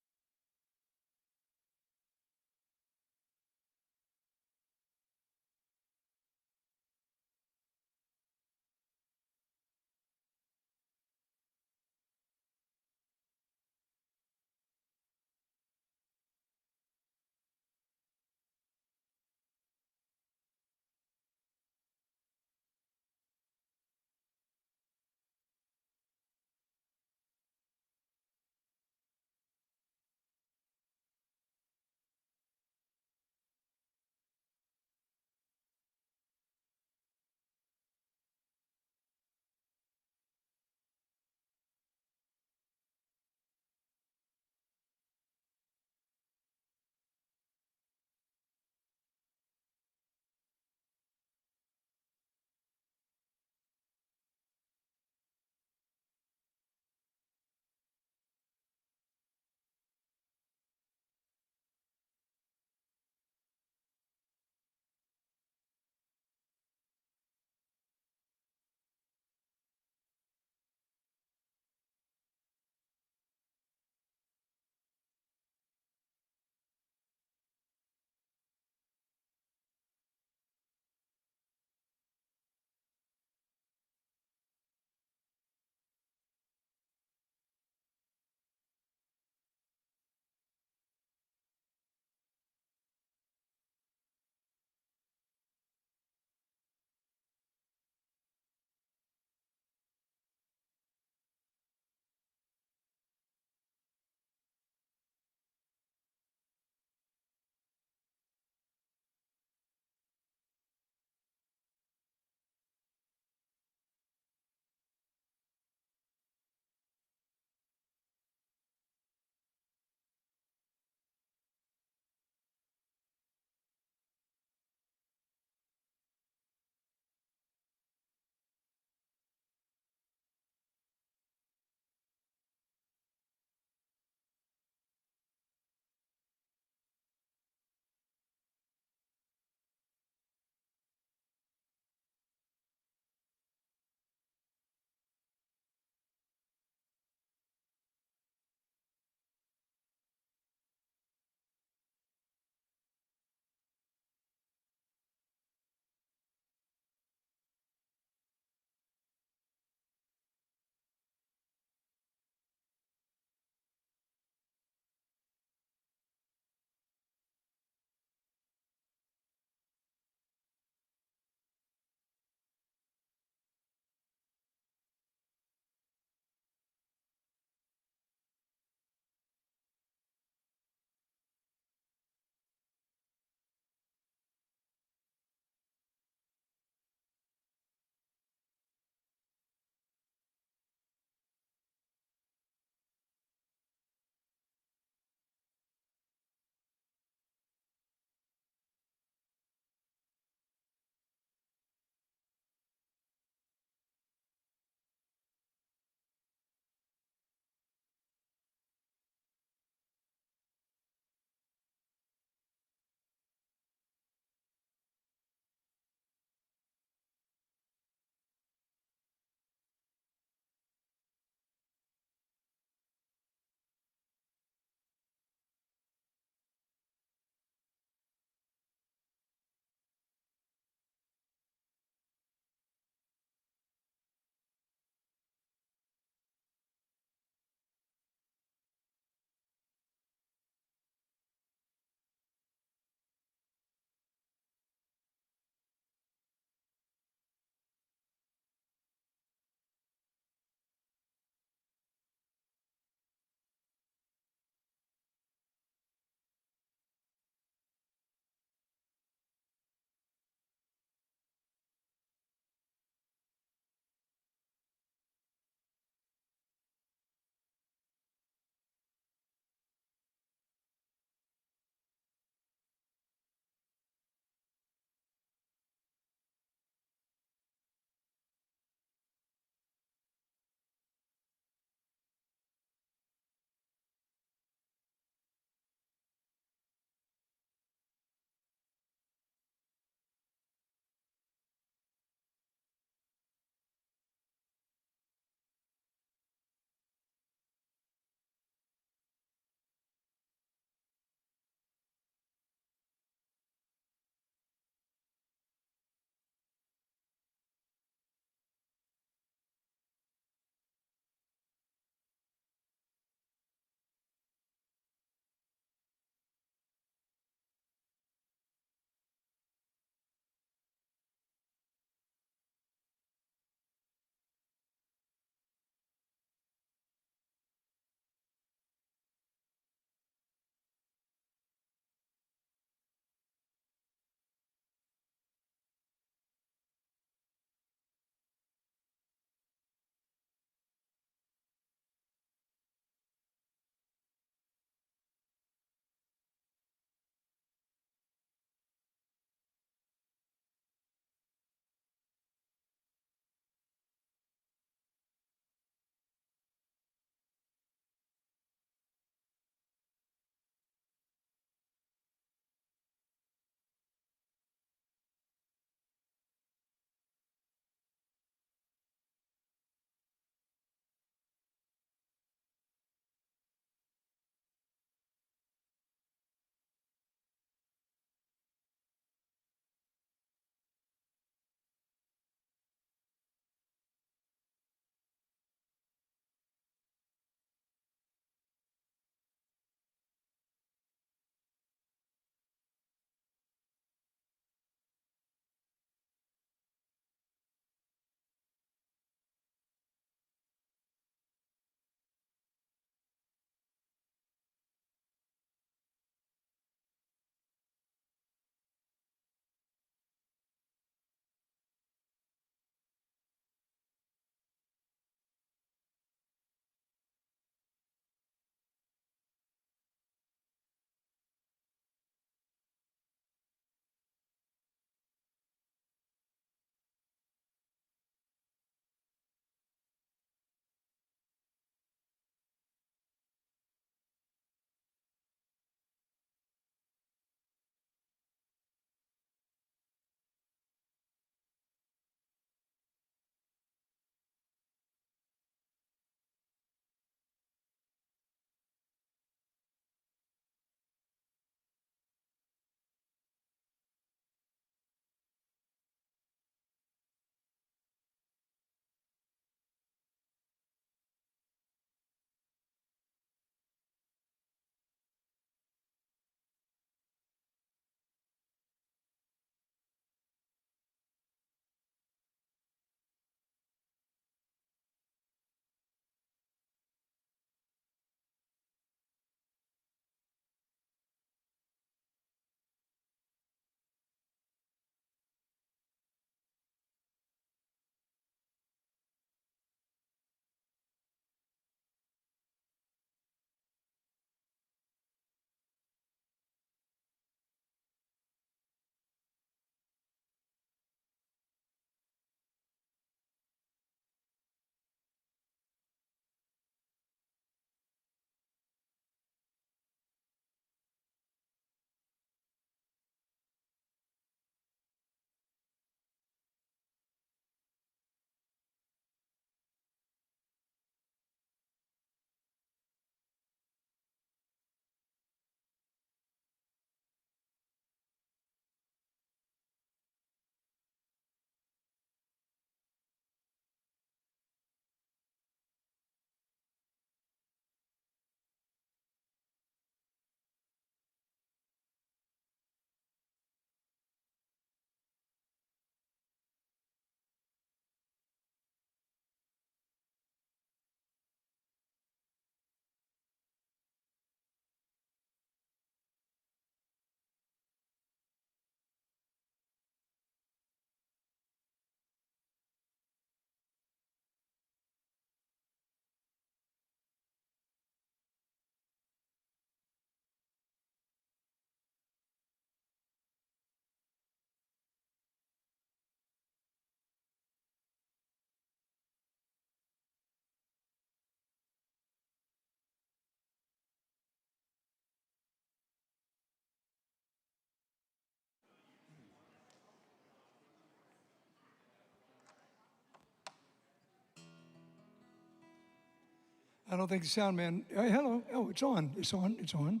S3: I don't think the sound man. Hello. Oh, it's on. It's on. It's on.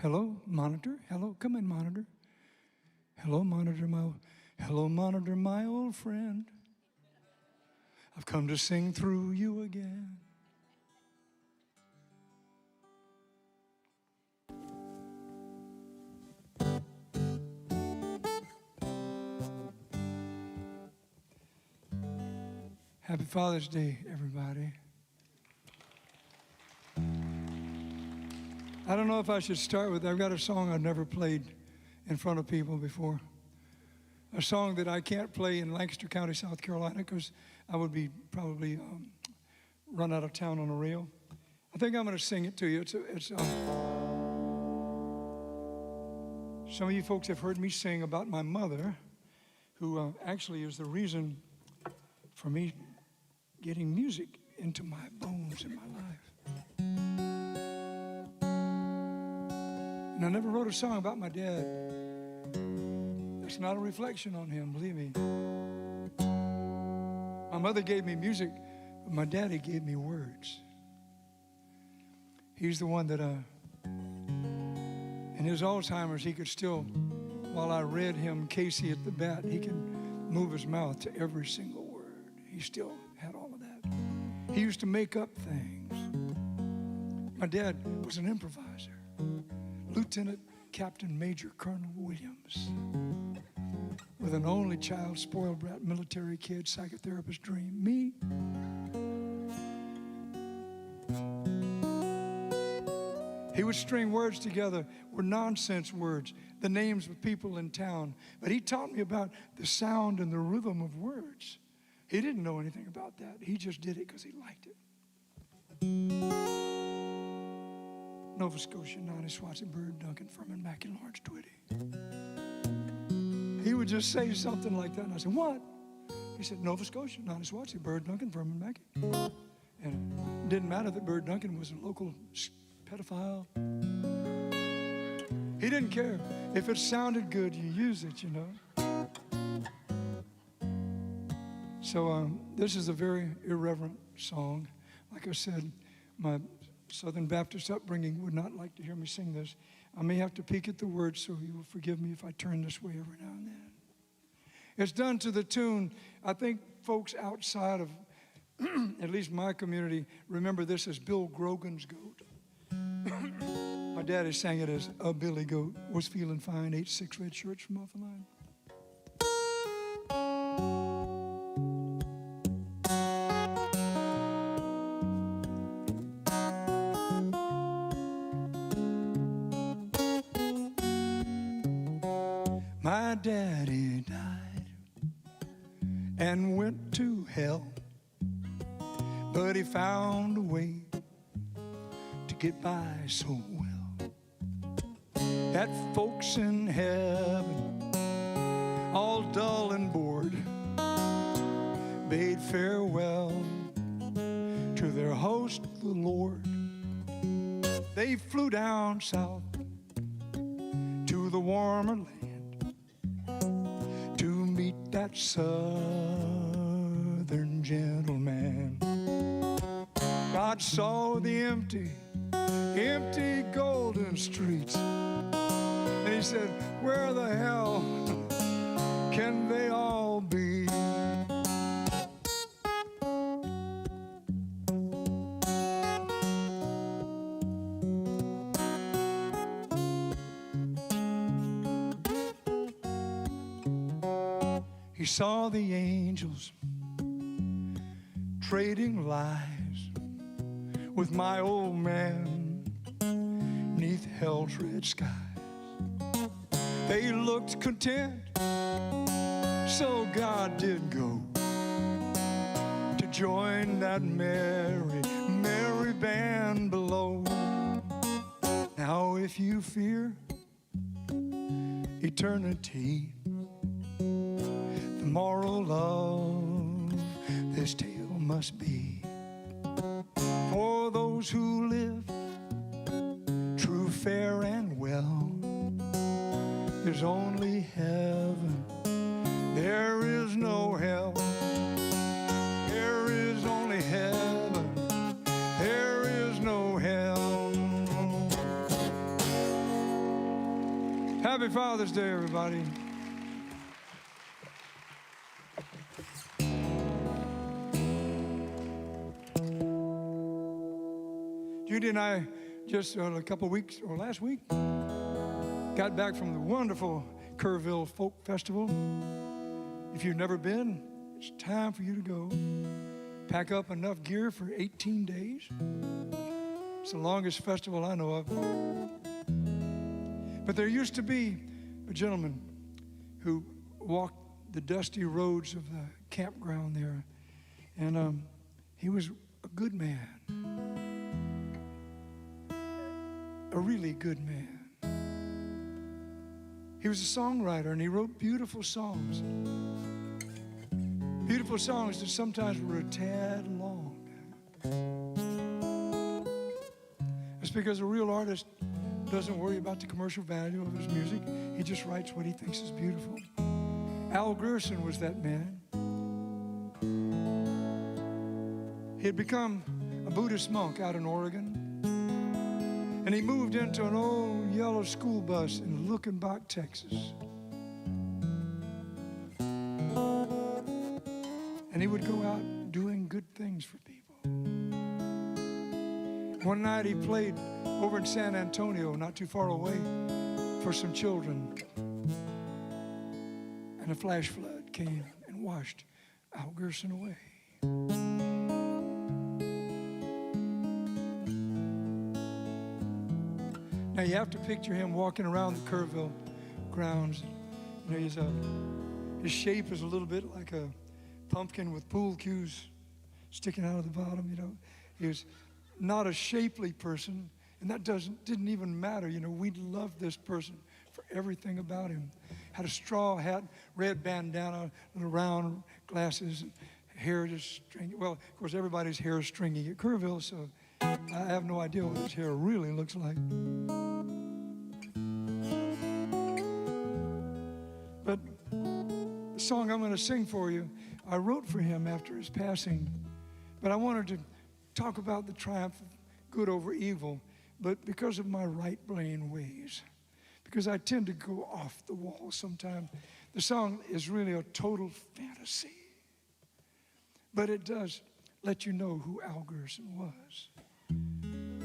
S3: Hello, monitor. Hello, come in, monitor. Hello, monitor, my old friend. I've come to sing through you again. Happy Father's Day, everybody. I don't know if I should start with, I've got a song I've never played in front of people before. A song that I can't play in Lancaster County, South Carolina, because I would be probably run out of town on a reel. I think I'm going to sing it to you. Some of you folks have heard me sing about my mother, who actually is the reason for me getting music into my bones in my life. And I never wrote a song about my dad. It's not a reflection on him, believe me. My mother gave me music, but my daddy gave me words. He's the one that, in his Alzheimer's, he could still, while I read him Casey at the Bat, he can move his mouth to every single word. He still had all of that. He used to make up things. My dad was an improviser. Lieutenant Captain Major Colonel Williams, with an only child, spoiled brat, military kid, psychotherapist dream, me. He would string words together, were nonsense words, the names of people in town. But he taught me about the sound and the rhythm of words. He didn't know anything about that. He just did it because he liked it. Nova Scotia, Nani, Swansea, Bird, Duncan, Furman, Mackey, Lawrence, Twitty. He would just say something like that, and I said, what? He said, Nova Scotia, Nani, Swansea, Bird, Duncan, Furman, Mackey. And it didn't matter that Bird Duncan was a local pedophile. He didn't care. If it sounded good, you use it, you know. So this is a very irreverent song. Like I said, my Southern Baptist upbringing would not like to hear me sing this. I may have to peek at the words, so you will forgive me if I turn this way every now and then. It's done to the tune, I think folks outside of at least my community remember this as Bill Grogan's Goat. My daddy sang it as a Billy Goat, was feeling fine, ate 6 red shirts from off the line. My daddy died and went to hell, but he found a way to get by so well that folks in heaven, all dull and bored, bade farewell to their host, the Lord. They flew down south to the warmer land to meet that southern gentleman. God saw the empty golden streets, and he said, where the hell can they all be? He saw the angels trading lies with my old man neath hell's red skies. They looked content, so God did go to join that merry, merry band below. Now if you fear eternity, the moral of this tale must be, for those who live true, fair, and well, there's only heaven, there is no hell. There is only heaven, there Happy Father's Day, everybody. Judy and I just a couple weeks, or last week, got back from the wonderful Kerrville Folk Festival. If you've never been, it's time for you to go. Pack up enough gear for 18 days. It's the longest festival I know of. But there used to be a gentleman who walked the dusty roads of the campground there, and he was a good man. A really good man. He was a songwriter, and he wrote beautiful songs. Beautiful songs that sometimes were a tad long. It's because a real artist doesn't worry about the commercial value of his music. He just writes what he thinks is beautiful. Al Grierson was that man. He had become a Buddhist monk out in Oregon. And he moved into an old yellow school bus in Luckenbach, Texas. And he would go out doing good things for people. One night he played over in San Antonio, not too far away, for some children. And a flash flood came and washed Al Grierson away. Now you have to picture him walking around the Kerrville grounds. You know, his shape is a little bit like a pumpkin with pool cues sticking out of the bottom. You know, he was not a shapely person, and that didn't even matter. You know, we loved this person for everything about him. Had a straw hat, red bandana, little round glasses, and hair just stringy. Well, of course, everybody's hair is stringy at Kerrville, so I have no idea what his hair really looks like. But the song I'm going to sing for you, I wrote for him after his passing. But I wanted to talk about the triumph of good over evil, but because of my right brain ways, because I tend to go off the wall sometimes. The song is really a total fantasy, but it does let you know who Al Grierson was,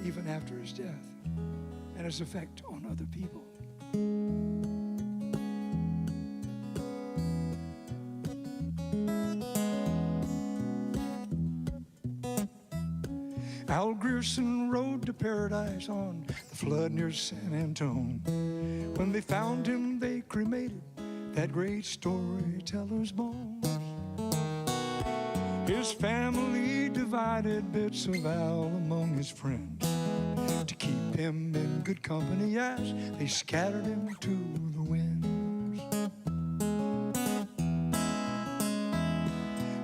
S3: even after his death, and his effect on other people. Al Grierson rode to paradise on the flood near San Antone. When they found him, they cremated that great storyteller's bones. His family divided bits of Al among his friends to keep him in good company as they scattered him to the winds.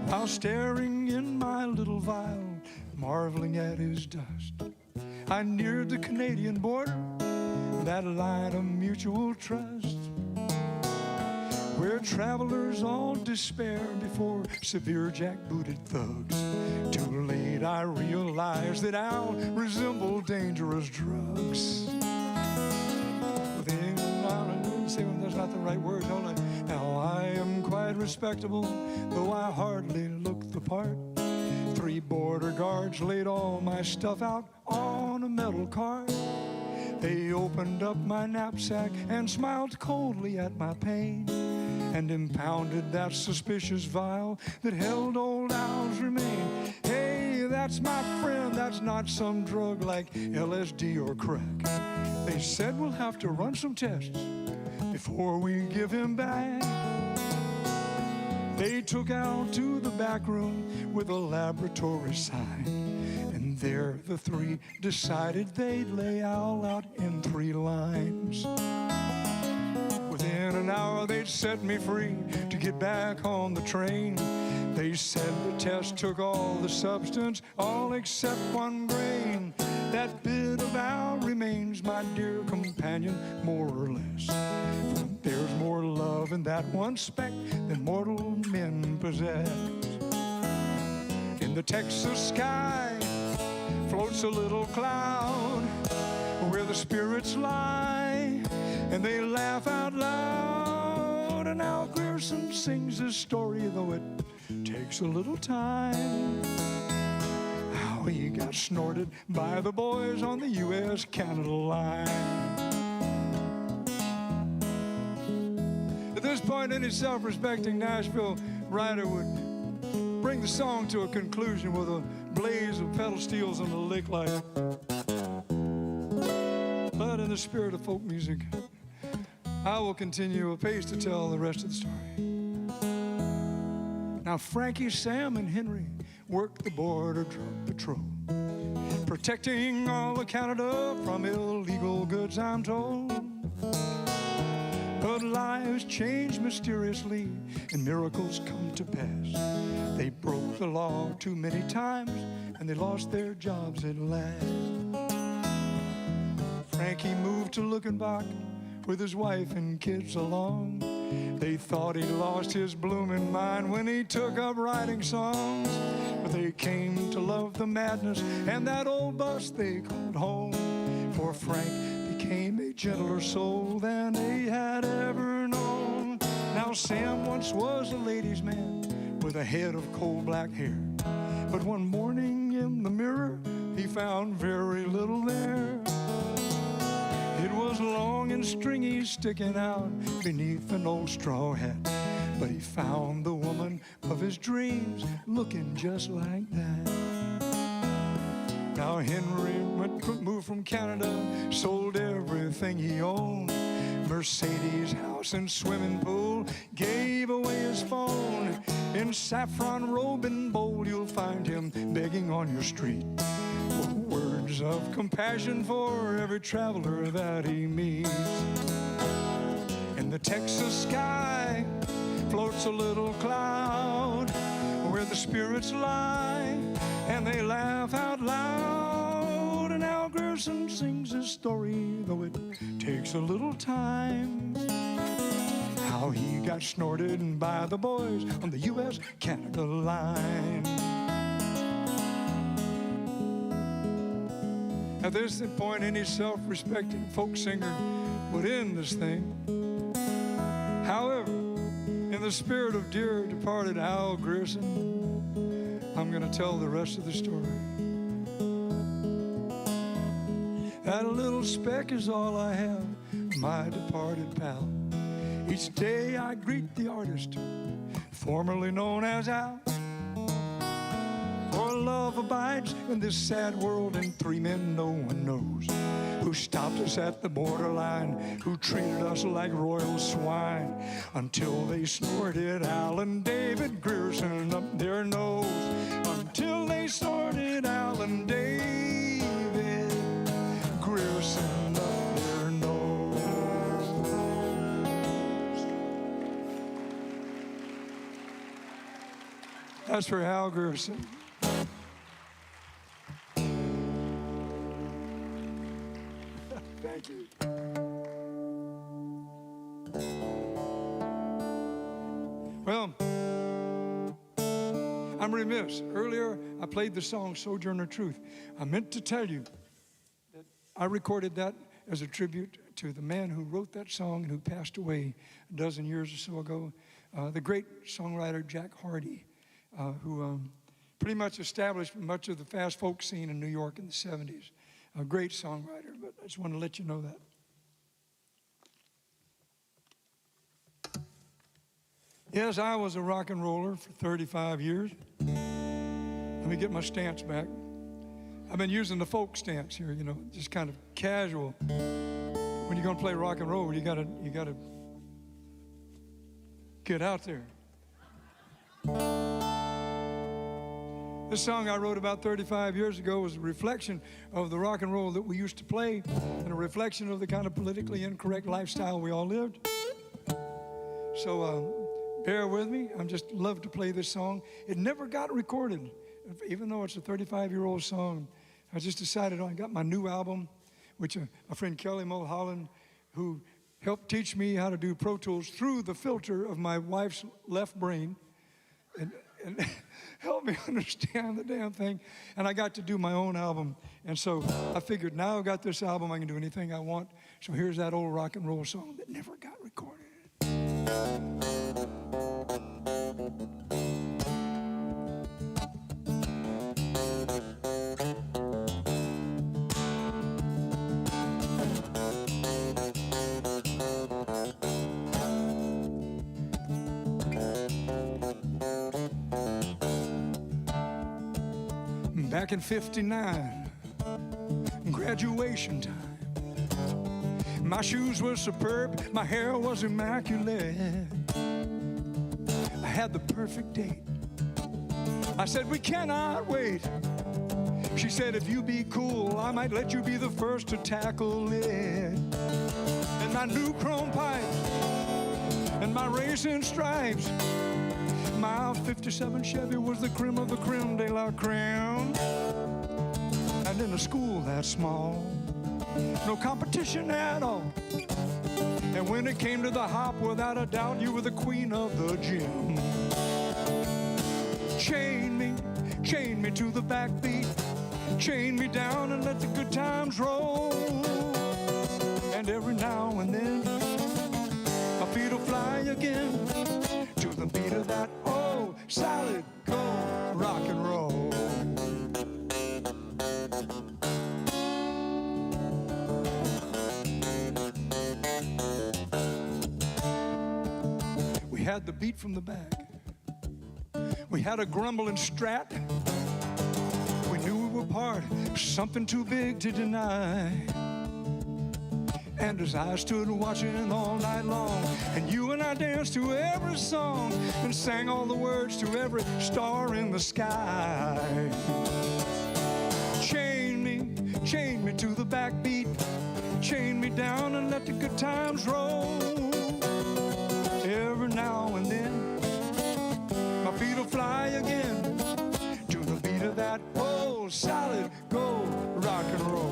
S3: While staring in my little vial, marveling at his dust, I neared the Canadian border, that line of mutual trust, where travelers all despair before severe jackbooted thugs. Too late I realized that Al resembled dangerous drugs. That's not the right word, hold on. Now I am quite respectable, though I hardly look the part. 3 border guards laid all my stuff out on a metal cart. They opened up my knapsack and smiled coldly at my pain, and impounded that suspicious vial that held old Al's remain. Hey, that's my friend, that's not some drug like LSD or crack. They said we'll have to run some tests before we give him back. They took Al to the back room with a laboratory sign, and there the 3 decided they'd lay Al out in 3 lines. Within an hour they'd set me free to get back on the train. They said the test took all the substance, all except 1 grain. That bit of Al remains my dear companion, more or less. For there's more love in that one speck than mortal men possess. In the Texas sky floats a little cloud where the spirits lie, and they laugh out loud. And Al Grierson sings his story, though it takes a little time. How he got snorted by the boys on the U.S.-Canada line. At this point, any self-respecting Nashville writer would bring the song to a conclusion with a blaze of pedal steels and a lick light. But in the spirit of folk music, I will continue apace to tell the rest of the story. Now, Frankie, Sam, and Henry worked the border drug patrol, protecting all of Canada from illegal goods, I'm told. But lives change mysteriously and miracles come to pass. They broke the law too many times and they lost their jobs at last. Frankie moved to Luckenbach with his wife and kids along. They thought he lost his blooming mind when he took up writing songs. But they came to love the madness and that old bus they called home. For Frank became a gentler soul than they had ever known. Now Sam once was a ladies' man with a head of coal black hair. But one morning in the mirror he found very little there. It was long and stringy, sticking out beneath an old straw hat. But he found the woman of his dreams looking just like that. Now Henry moved from Canada, sold everything he owned. Mercedes, house and swimming pool, gave away his phone. In saffron robe and bowl you'll find him begging on your street for words of compassion for every traveler that he meets. In the Texas sky floats a little cloud where the spirits lie and they laugh out loud. And Al Grierson sings his story, though it takes a little time. How he got snorted by the boys on the U.S.-Canada line. At this point, any self-respecting folk singer would end this thing. However, in the spirit of dear departed Al Grierson, I'm going to tell the rest of the story. That little speck is all I have, my departed pal. Each day I greet the artist, formerly known as Al. For love abides in this sad world, and three men no one knows, who stopped us at the borderline, who treated us like royal swine, until they snorted Al and David Grierson up their nose. Until they snorted Al and David Grierson up their nose. That's for Al Grierson. Thank you. Well, I'm remiss. Earlier, I played the song Sojourner Truth. I meant to tell you that I recorded that as a tribute to the man who wrote that song and who passed away a dozen years or so ago, the great songwriter Jack Hardy, who pretty much established much of the fast folk scene in New York in the 70s. A great songwriter, but I just want to let you know that. Yes, I was a rock and roller for 35 years. Let me get my stance back. I've been using the folk stance here, you know, just kind of casual. When you're going to play rock and roll, you gotta get out there. This song I wrote about 35 years ago was a reflection of the rock and roll that we used to play and a reflection of the kind of politically incorrect lifestyle we all lived. So bear with me. I'm just love to play this song. It never got recorded, even though it's a 35-year-old song. I just decided I got my new album, which my friend Kelly Mulholland, who helped teach me how to do Pro Tools through the filter of my wife's left brain, and helped me understand the damn thing. And I got to do my own album. And so I figured now I've got this album, I can do anything I want. So here's that old rock and roll song that never got recorded. Back in '59, graduation time. My shoes were superb, my hair was immaculate. I had the perfect date. I said, we cannot wait. She said, if you be cool, I might let you be the first to tackle it. And my new chrome pipes and my racing stripes, my '57 Chevy was the creme of the creme de la creme. And in a school that small, no competition at all. And when it came to the hop, without a doubt, you were the queen of the gym. Chain me to the backbeat. Chain me down and let the good times roll. And every now and then, my feet will fly again to the beat of that old solid gold rock and roll. We had the beat from the back. We had a grumbling strat. We knew we were part of something too big to deny. And as I stood watching all night long, and you and I danced to every song and sang all the words to every star in the sky. Chain me to the backbeat. Chain me down and let the good times roll. Every now and then, my feet will fly again to the beat of that old solid gold rock and roll.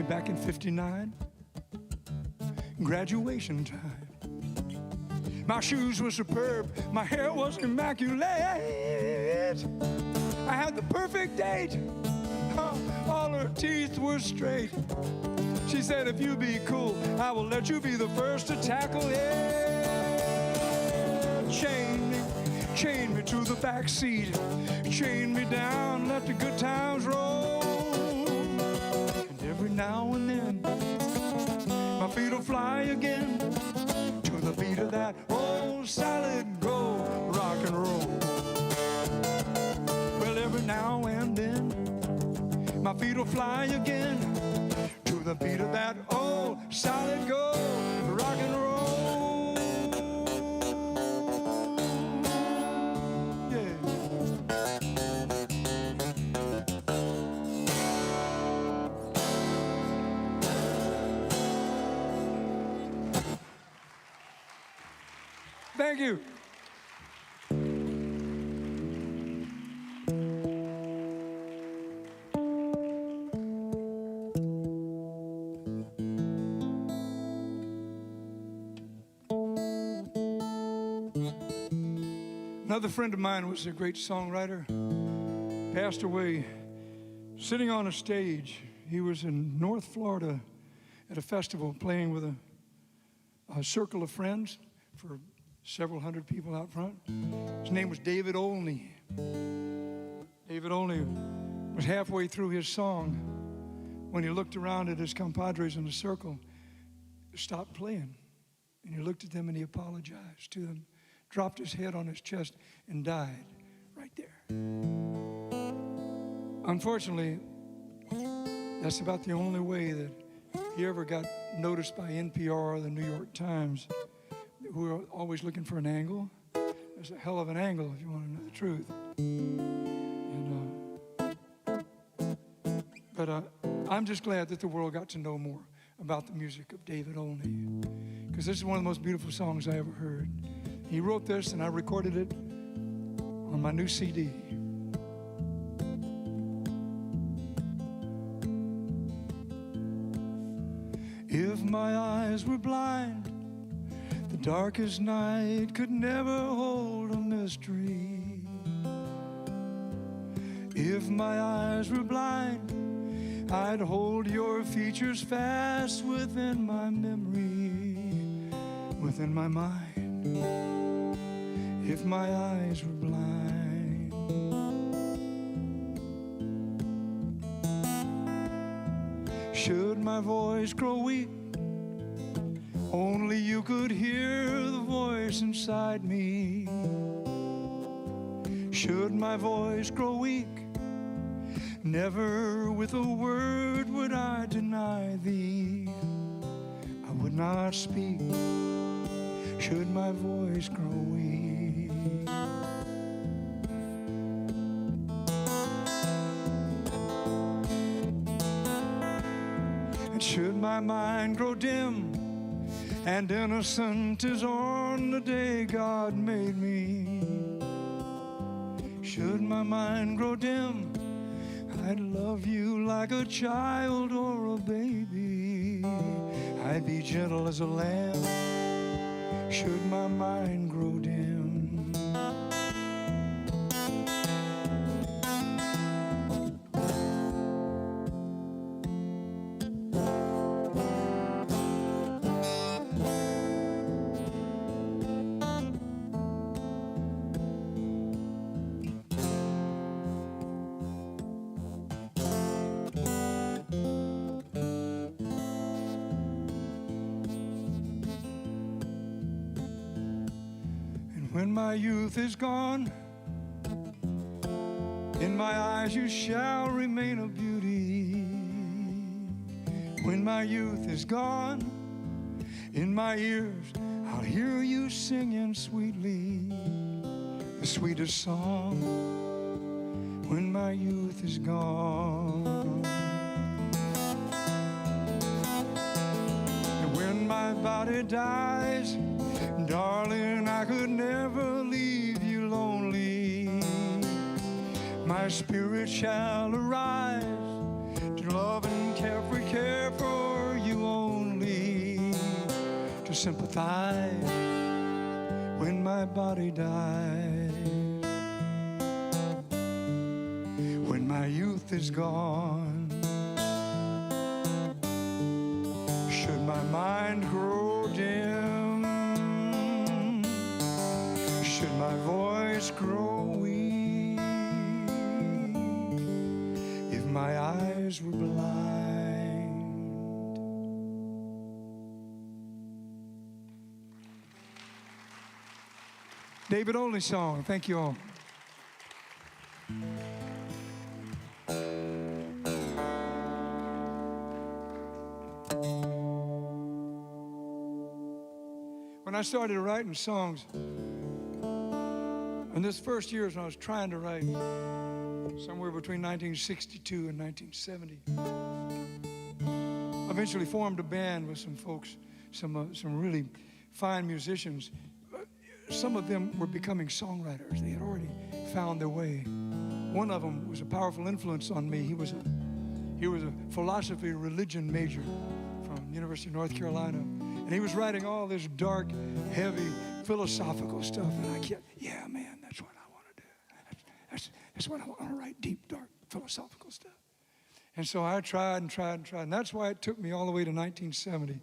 S3: Back in '59, graduation time. My shoes were superb, my hair was immaculate. I had the perfect date, all her teeth were straight. She said, if you be cool, I will let you be the first to tackle it. Chain me to the back seat. Chain me down, let the good times roll. Every now and then, my feet will fly again to the beat of that old solid gold rock and roll. Well, every now and then, my feet will fly again to the beat of that old solid gold rock and roll. Thank you. Another friend of mine was a great songwriter, passed away sitting on a stage. He was in North Florida at a festival playing with a circle of friends for several hundred people out front. His name was David Olney. David Olney was halfway through his song when he looked around at his compadres in the circle, stopped playing, and he looked at them and he apologized to them, dropped his head on his chest and died right there. Unfortunately, that's about the only way that he ever got noticed by NPR or the New York Times, who are always looking for an angle. There's a hell of an angle if you want to know the truth. But I'm just glad that the world got to know more about the music of David Olney, because this is one of the most beautiful songs I ever heard. He wrote this and I recorded it on my new CD. my eyes were blind, the darkest night could never hold a mystery. If my eyes were blind, I'd hold your features fast within my memory, within my mind. If my eyes were blind, should my voice grow weak, only you could hear the voice inside me. Should my voice grow weak, never with a word would I deny thee. I would not speak, should my voice grow weak. And should my mind grow dim, and innocent as on the day God made me, should my mind grow dim, I'd love you like a child or a baby. I'd be gentle as a lamb, should my mind grow dim. When my youth is gone, in my eyes you shall remain a beauty. When my youth is gone, in my ears I'll hear you singing sweetly, the sweetest song. When my youth is gone, and when my body dies, darling, I could never leave you lonely. My spirit shall arise to love and carefree care for you only, to sympathize when my body dies. When my youth is gone, should my mind grow dim, should my voice grow weak, if my eyes were blind. David Olney song. Thank you all. When I started writing songs, and this first year when I was trying to write, somewhere between 1962 and 1970, I eventually formed a band with some folks, some really fine musicians. Some of them were becoming songwriters. They had already found their way. One of them was a powerful influence on me. He was a philosophy religion major from University of North Carolina. And he was writing all this dark, heavy, philosophical stuff. And I kept, yeah, man, that's what I want to do. That's what I want to write, deep, dark, philosophical stuff. And so I tried and tried and tried. And that's why it took me all the way to 1970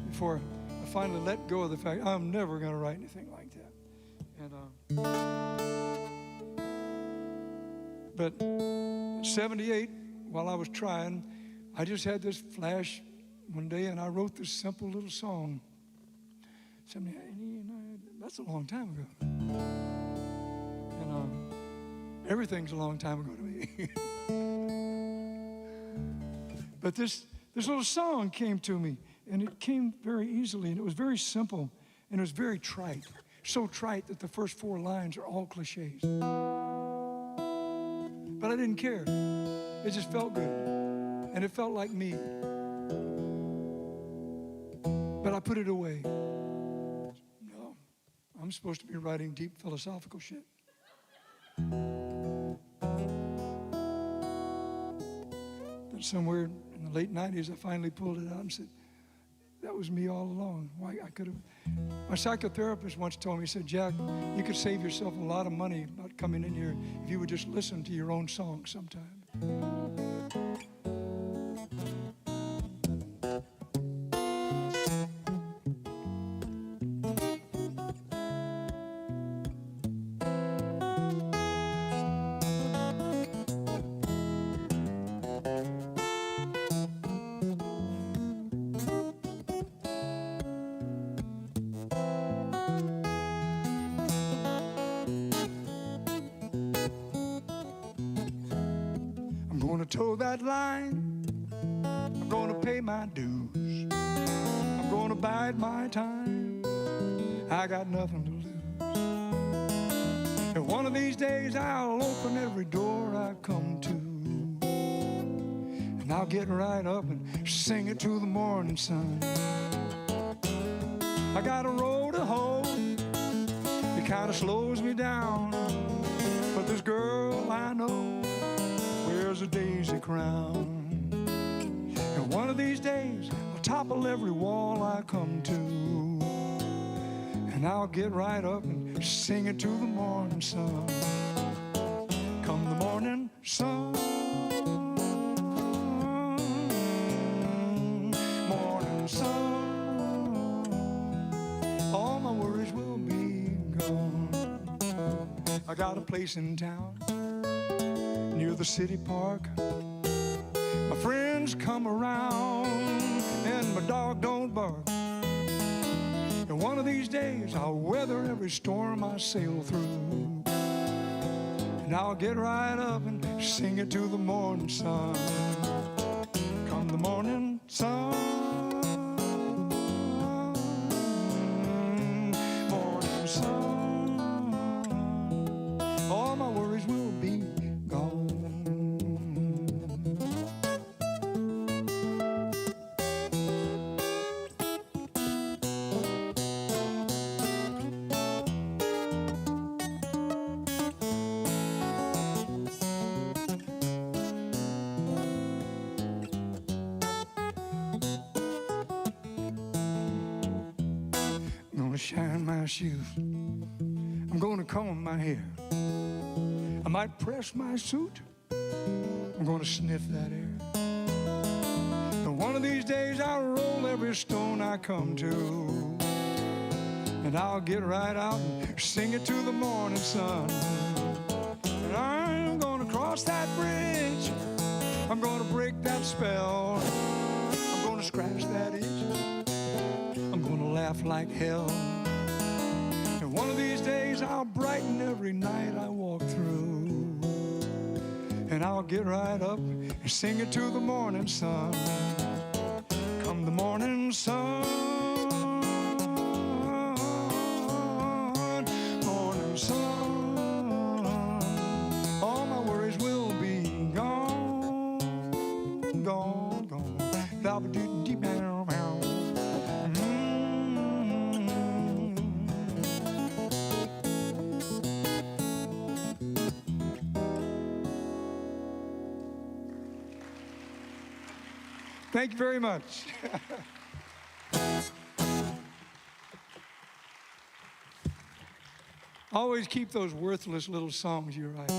S3: before I finally let go of the fact I'm never going to write anything like that. But 78, while I was trying, I just had this flash one day, and I wrote this simple little song. 78, that's a long time ago. And everything's a long time ago to me. But this little song came to me, and it came very easily, and it was very simple, and it was very trite. So trite that the first 4 lines are all cliches. But I didn't care. It just felt good, and it felt like me. But I put it away. No, I'm supposed to be writing deep philosophical shit. But somewhere in the late 90s, I finally pulled it out and said, that was me all along. Why I could have. My psychotherapist once told me, he said, Jack, you could save yourself a lot of money about coming in here if you would just listen to your own song sometime. I'm gonna toe that line. I'm gonna pay my dues. I'm gonna bide my time. I got nothing to lose. And one of these days I'll open every door I come to. And I'll get right up and sing it to the morning sun. I got a road to hoe. It kinda slows me down. But this girl I know wears a daisy crown. And one of these days I'll topple every wall I come to. And I'll get right up and sing it to the morning sun. Come the morning sun, morning sun, all my worries will be gone. I got a place in town near the city park. My friends come around and my dog don't bark. And one of these days I'll weather every storm I sail through. And I'll get right up and sing it to the morning sun. Come the morning sun, morning sun, all my worries will be gone. I'm gonna shine my shoes. I'm gonna comb my hair. I might press my suit. I'm gonna sniff that air. And one of these days I'll roll every stone I come to. And I'll get right out and sing it to the morning sun. And I'm gonna cross that bridge. I'm gonna break that spell. I'm gonna scratch that itch. I'm gonna laugh like hell. And one of these days I'll brighten every night I walk through. And I'll get right up and sing it to the morning sun. Come the morning sun, morning sun, all my worries will be gone, gone, gone. Thank you very much. Always keep those worthless little songs you write.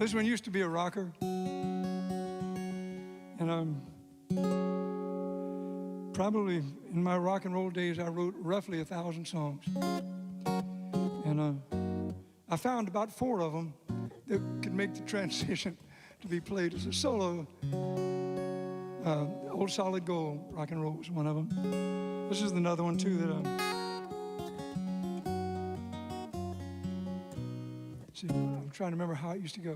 S3: This one used to be a rocker, and probably in my rock and roll days I wrote roughly 1,000 songs, and I found about 4 of them that could make the transition to be played as a solo. Old Solid Gold rock and roll was one of them. This is another one too that see, I'm trying to remember how it used to go.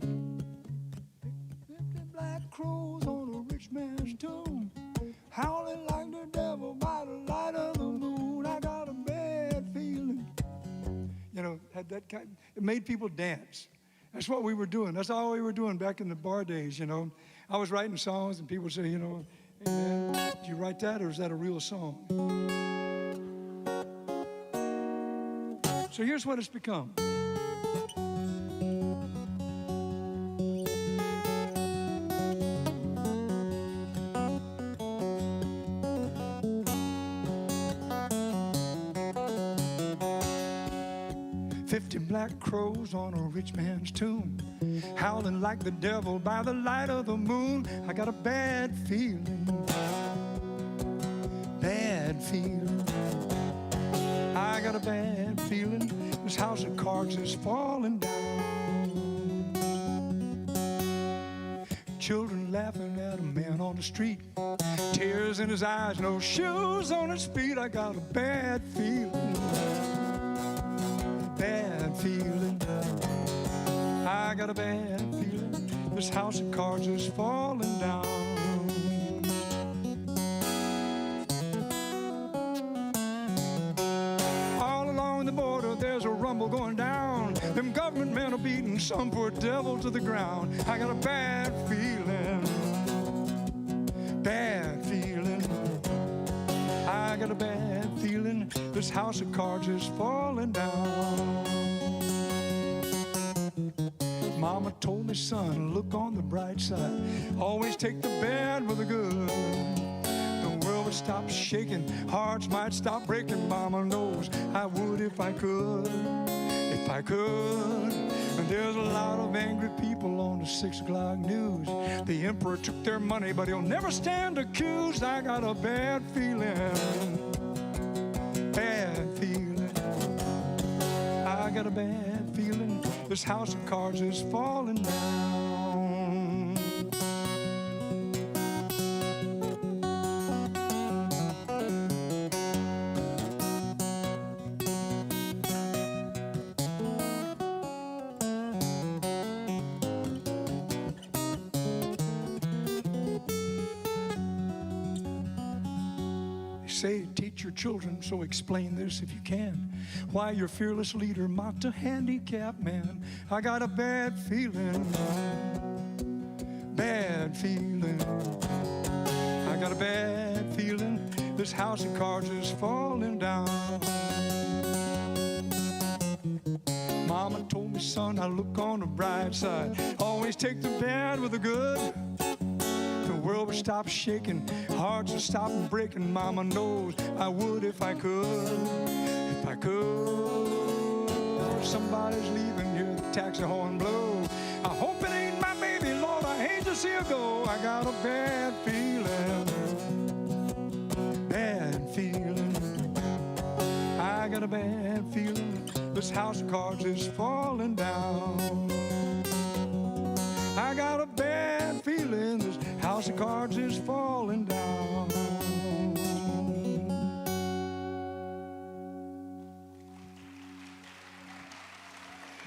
S3: Black crows on a rich man's tomb, howling like the devil by the light of the moon. I got a bad feeling. You know, had that kind. It made people dance. That's what we were doing. That's all we were doing back in the bar days. You know, I was writing songs, and people would say, you know, hey man, did you write that, or is that a real song? So here's what it's become. 50 black crows on a rich man's tomb, howling like the devil by the light of the moon. I got a bad feeling, bad feeling. I got a bad feeling this house of cards is falling down. Children laughing at a man on the street, tears in his eyes, no shoes on his feet. I got a bad feeling, bad feeling. I got a bad feeling this house of cards is falling down. All along the border there's a rumble going down. Them government men are beating some poor devil to the ground. I got a bad feeling, bad feeling. I got a bad feeling this house of cards is falling down. Mama told me, son, look on the bright side. Always take the bad with the good. The world would stop shaking, hearts might stop breaking. Mama knows I would if I could, if I could. And there's a lot of angry people on the 6 o'clock news. The emperor took their money, but he'll never stand accused. I got a bad feeling, bad feeling. I got a bad feeling this house of cards is falling down. Say, teach your children, so explain this if you can. Why your fearless leader mocked a handicapped man. I got a bad feeling, bad feeling. I got a bad feeling this house of cards is falling down. Mama told me, son, I look on the bright side. Always take the bad with the good. The world would stop shaking, hearts would stop breaking. Mama knows I would if I could, if I could. Somebody's leaving, hear the taxi horn blow. I hope it ain't my baby, Lord, I hate to see her go. I got a bad feeling, bad feeling. I got a bad feeling this house of cards is falling down. I got a bad feeling this house of cards is falling down.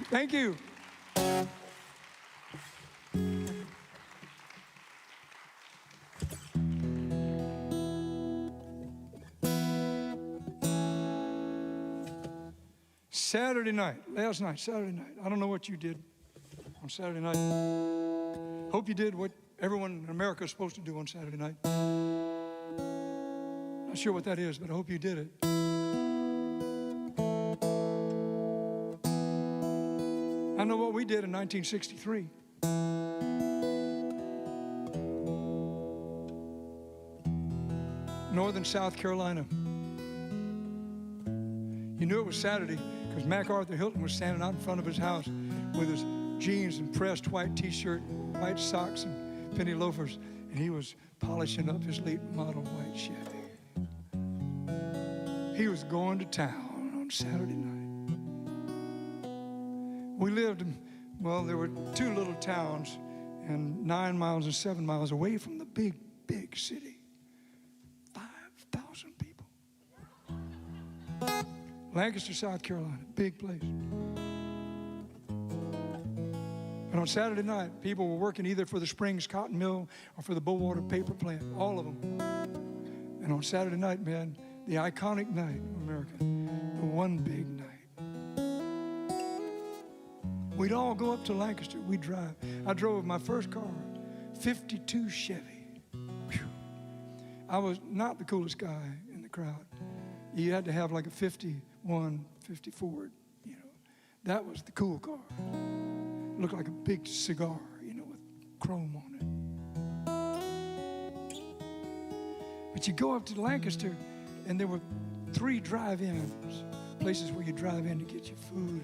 S3: Thank you. Saturday night, last night, Saturday night. I don't know what you did on Saturday night. Hope you did what everyone in America is supposed to do on Saturday night. Not sure what that is, but I hope you did it. I know what we did in 1963. Northern South Carolina. You knew it was Saturday because MacArthur Hilton was standing out in front of his house with his jeans and pressed white t-shirt, white socks and penny loafers, and he was polishing up his late model white Chevy. He was going to town on Saturday night. We lived in, well, there were 2 little towns and 9 miles and 7 miles away from the big, big city. 5,000 people. Lancaster, South Carolina, big place. And on Saturday night, people were working either for the Springs Cotton Mill or for the Bowater Paper Plant, all of them. And on Saturday night, man, the iconic night of America, the one big night. We'd all go up to Lancaster, we'd drive. I drove my first car, 52 Chevy. Whew. I was not the coolest guy in the crowd. You had to have like a 51, 50 Ford, you know. That was the cool car. Looked like a big cigar, you know, with chrome on it. But you go up to Lancaster, and there were 3 drive-ins, places where you drive in to get your food,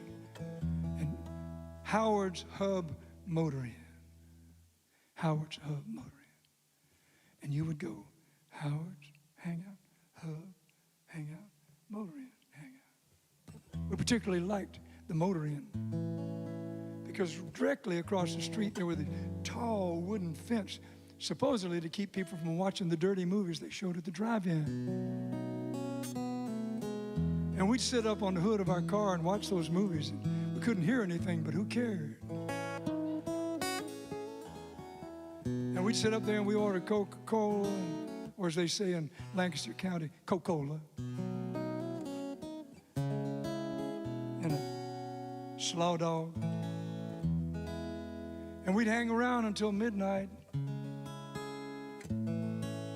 S3: Howard's Hub Motor Inn. Howard's Hub Motor Inn. And you would go, Howard's, hang out, Hub, hang out, Motor Inn, hang out. We particularly liked the Motor Inn because directly across the street there were the tall wooden fence, supposedly to keep people from watching the dirty movies they showed at the drive-in. And we'd sit up on the hood of our car and watch those movies. We couldn't hear anything, but who cared? And we'd sit up there and we ordered Coca-Cola, or as they say in Lancaster County, Coca-Cola. And a slaw dog. And we'd hang around until midnight.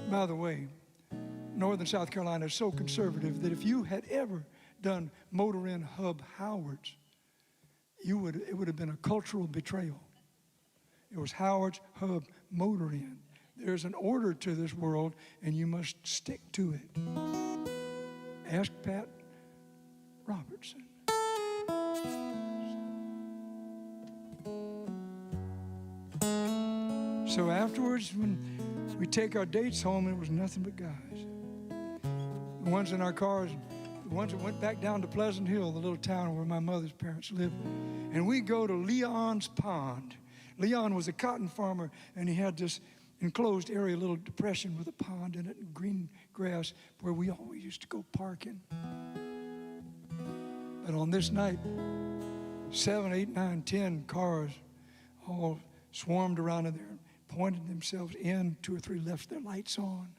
S3: By the way, Northern South Carolina is so conservative that if you had ever done Motor Inn Hub Howard's, it would have been a cultural betrayal. It was Howard's Hub Motor Inn. There's an order to this world, and you must stick to it. Ask Pat Robertson. So afterwards, when we take our dates home, it was nothing but guys. The ones in our cars, the ones that went back down to Pleasant Hill, the little town where my mother's parents lived. And we go to Leon's Pond. Leon was a cotton farmer, and he had this enclosed area, a little depression with a pond in it and green grass where we always used to go parking. But on this night, 7, 8, 9, 10 cars all swarmed around in there, pointed themselves in. 2 or 3 left their lights on.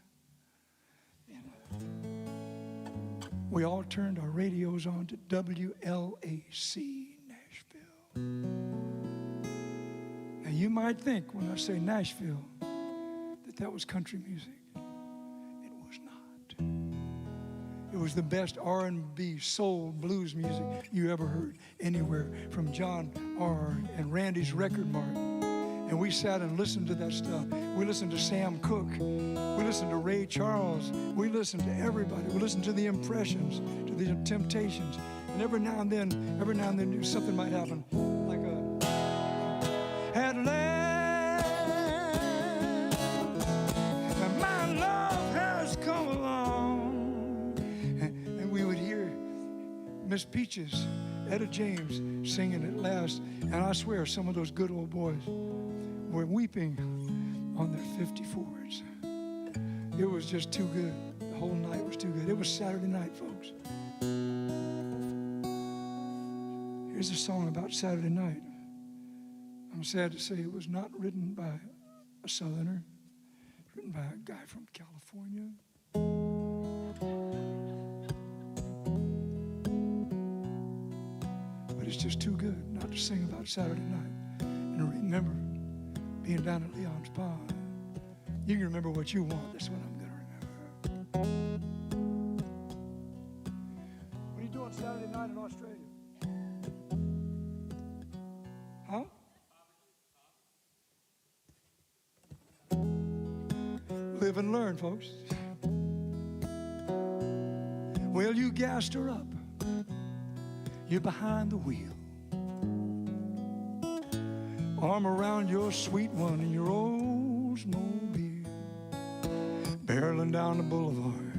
S3: We all turned our radios on to WLAC Nashville. Now you might think when I say Nashville that was country music. It was not. It was the best R&B, soul, blues music you ever heard anywhere from John R. and Randy's Record Mart. And we sat and listened to that stuff. We listened to Sam Cooke. We listened to Ray Charles. We listened to everybody. We listened to the Impressions, to the Temptations. And every now and then something might happen. Like at last, my love has come along. And we would hear Miss Peaches, Etta James singing at last. And I swear, some of those good old boys were weeping on their 54s. It was just too good. The whole night was too good. It was Saturday night, folks. Here's a song about Saturday night. I'm sad to say it was not written by a Southerner. It's written by a guy from California. But it's just too good not to sing about Saturday night. And remember, being down at Leon's Pond. You can remember what you want. That's what I'm going to remember. What are you doing Saturday night in Australia? Huh? Live and learn, folks. Well, you gassed her up. You're behind the wheel. Arm around your sweet one in your Oldsmobile, barreling down the boulevard,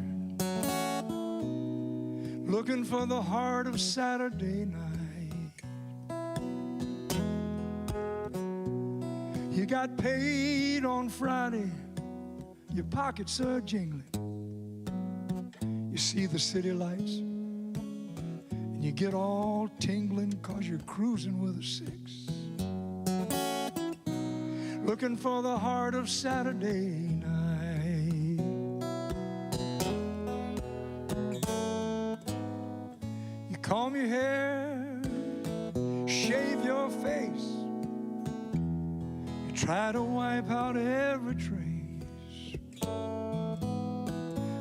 S3: looking for the heart of Saturday night. You got paid on Friday, your pockets are jingling. You see the city lights, and you get all tingling 'cause you're cruising with a 6. Looking for the heart of Saturday night. You comb your hair, shave your face. You try to wipe out every trace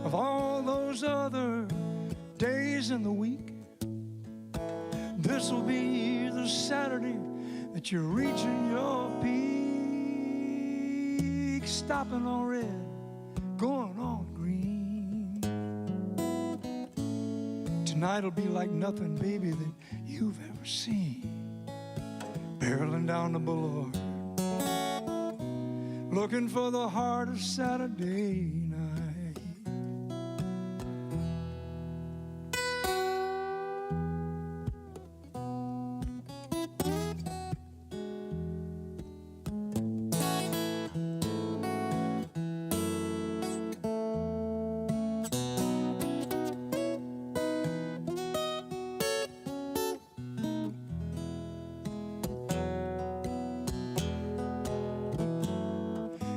S3: of all those other days in the week. This'll be the Saturday that you're reaching your peak. Stopping on red, going on green. Tonight'll be like nothing, baby, that you've ever seen. barreling down the boulevard, looking for the heart of Saturday night.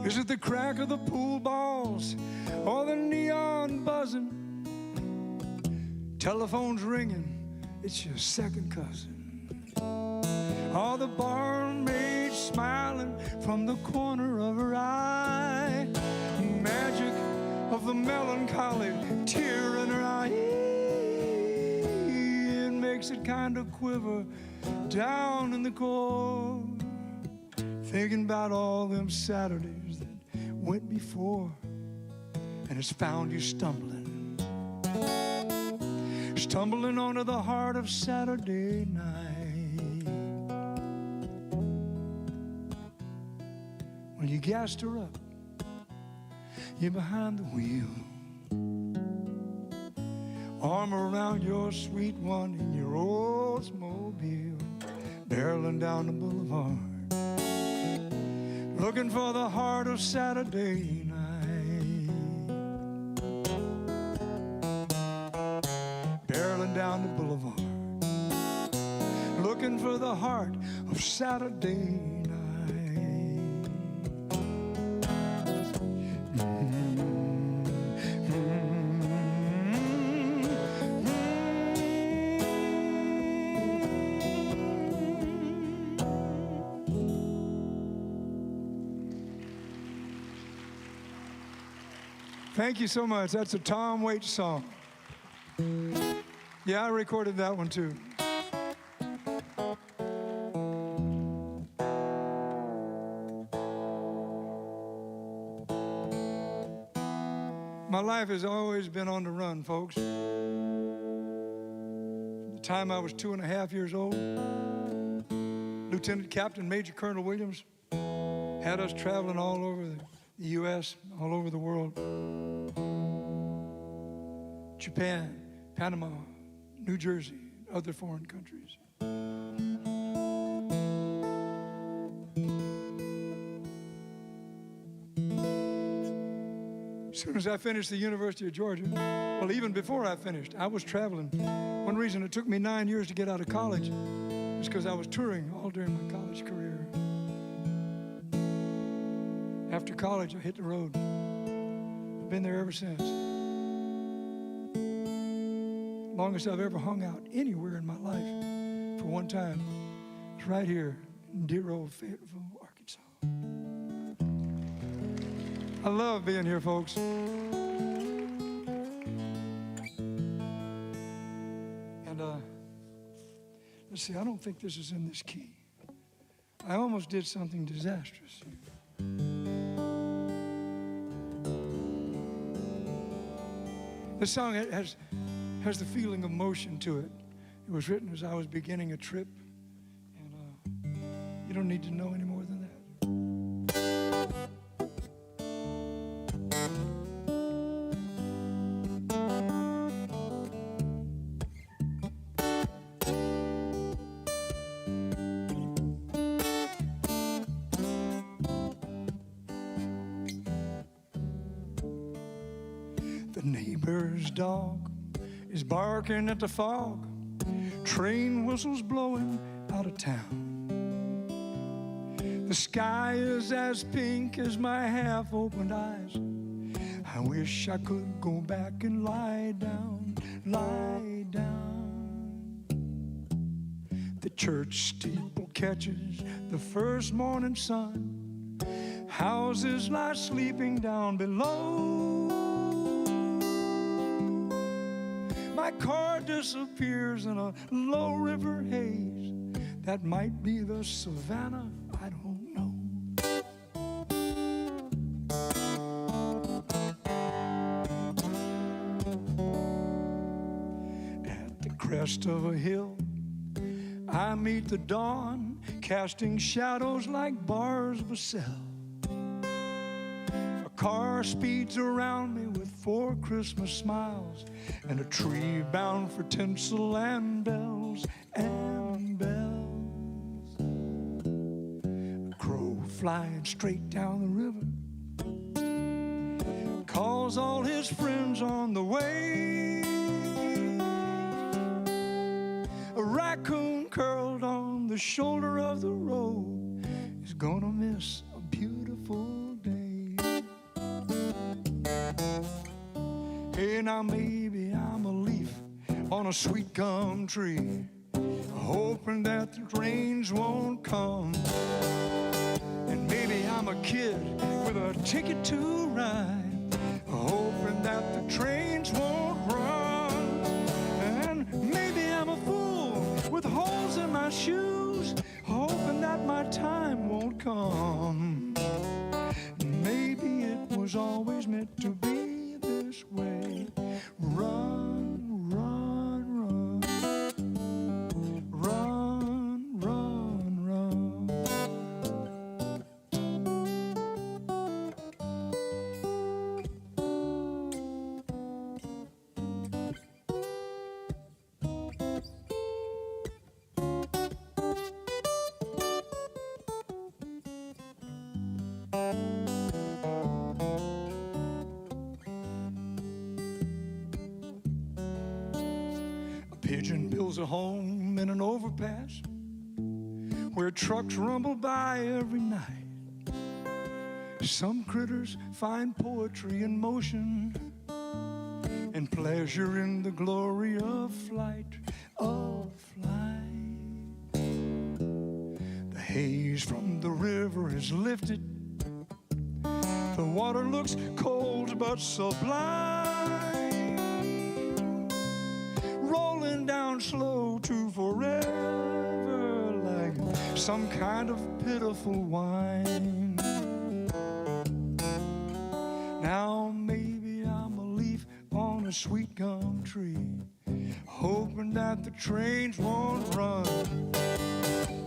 S3: Is it the crack of the pool balls or the neon buzzing? Telephone's ringing, it's your second cousin. Or the barmaid smiling from the corner of her eye. Magic of the melancholy tear in her eye. It makes it kind of quiver down in the core. Thinking about all them Saturdays that went before, and it's found you stumbling onto the heart of Saturday night. Well, you gassed her up, you're behind the wheel, arm around your sweet one in your Oldsmobile, barreling down the boulevard, looking for the heart of Saturday night. Barreling down the boulevard, looking for the heart of Saturday night. Thank you so much. That's a Tom Waits song. Yeah, I recorded that one too. My life has always been on the run, folks. From the time I was 2.5 years old, Lieutenant Captain Major Colonel Williams had us traveling all over the U.S., all over the world. Japan, Panama, New Jersey, other foreign countries. As soon as I finished the University of Georgia, well, even before I finished, I was traveling. One reason it took me 9 years to get out of college is because I was touring all during my college career. After college, I hit the road. I've been there ever since. Longest I've ever hung out anywhere in my life for one time is right here in dear old Fayetteville, Arkansas. I love being here, folks. And let's see, I don't think this is in this key. I almost did something disastrous here. This song has the feeling of motion to it. It was written as I was beginning a trip, and you don't need to know any more than that. The neighbor's dog is barking at the fog. Train whistles blowing out of town. The sky is as pink as my half-opened eyes. I wish I could go back and lie down, lie down. The church steeple catches the first morning sun. Houses lie sleeping down below. My car disappears in a low river haze. That might be the Savannah, I don't know. At the crest of a hill, I meet the dawn casting shadows like bars of a cell. A car speeds around me with 4 Christmas smiles, and a tree bound for tinsel and bells and bells. A crow flying straight down the river calls all his friends on the way. A raccoon curled on the shoulder of the road is gonna miss a beautiful day. Hey, now maybe I'm a leaf on a sweet gum tree, hoping that the rains won't come. And maybe I'm a kid with a ticket to ride, hoping that the trains won't run. And maybe I'm a fool with holes in my shoes, hoping that my time won't come. Maybe it was always meant to be this way. Run, run, run. Run, run, run. A pigeon builds a home in an overpass where trucks rumble by every night. Some critters find poetry in motion and pleasure in the glory of flight, of flight. The haze from the river is lifted. The water looks cold but sublime, rolling down slow to forever like some kind of pitiful wine. Now maybe I'm a leaf on a sweet gum tree, hoping that the trains won't run.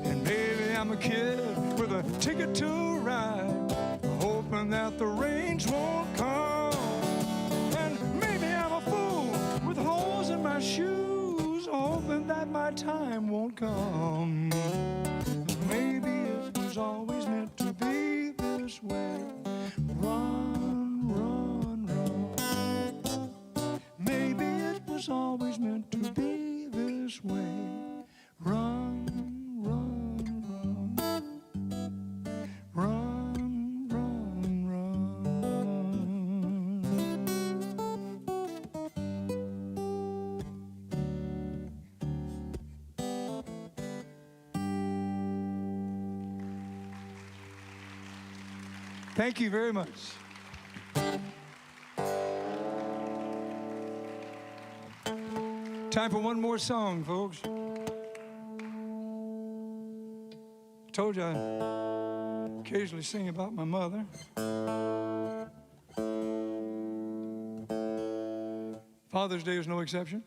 S3: And maybe I'm a kid with a ticket to ride, hoping that the rains won't come. And maybe I'm a fool with holes in my shoes, hoping that my time won't come. Maybe it was always meant to be this way. Run, run, run. Maybe it was always meant to be this way. Run, run, run. Run, run, run. Thank you very much. Time for one more song, folks. Told you I occasionally sing about my mother. Father's Day is no exception.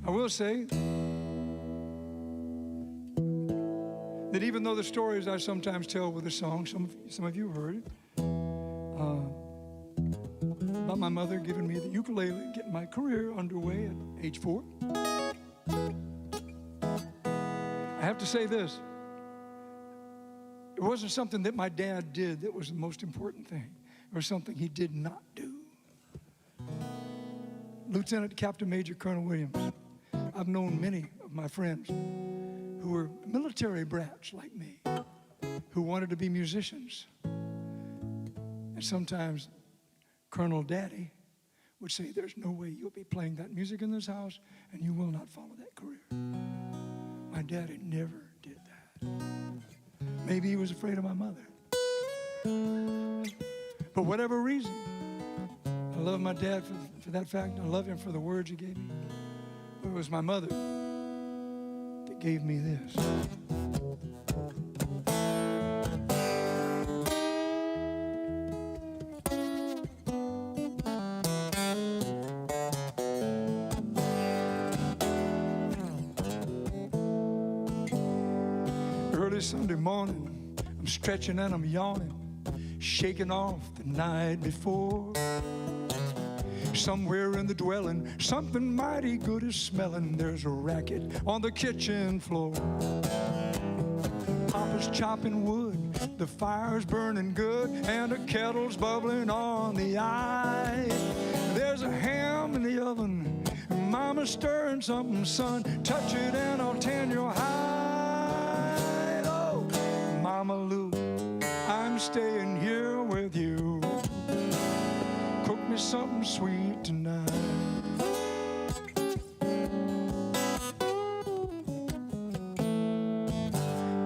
S3: I will say that even though the stories I sometimes tell with a song, some of you heard it, about my mother giving me the ukulele and getting my career underway at age 4. I have to say this. It wasn't something that my dad did that was the most important thing. It was something he did not do. Lieutenant Captain Major Colonel Williams. I've known many of my friends who were military brats like me, who wanted to be musicians. And sometimes Colonel Daddy would say, there's no way you'll be playing that music in this house and you will not follow that career. My daddy never did that. Maybe he was afraid of my mother. For whatever reason, I love my dad for that fact. I love him for the words he gave me. But it was my mother that gave me this. Early Sunday morning, I'm stretching and I'm yawning, shaking off the night before. Somewhere in the dwelling, something mighty good is smelling. There's a racket on the kitchen floor. Papa's chopping wood, the fire's burning good, and the kettle's bubbling on the eye. There's a ham in the oven, and Mama's stirring something, son. Touch it and I'll tan your hide. Oh, Mama Lou, I'm staying here with you. Cook me something sweet tonight.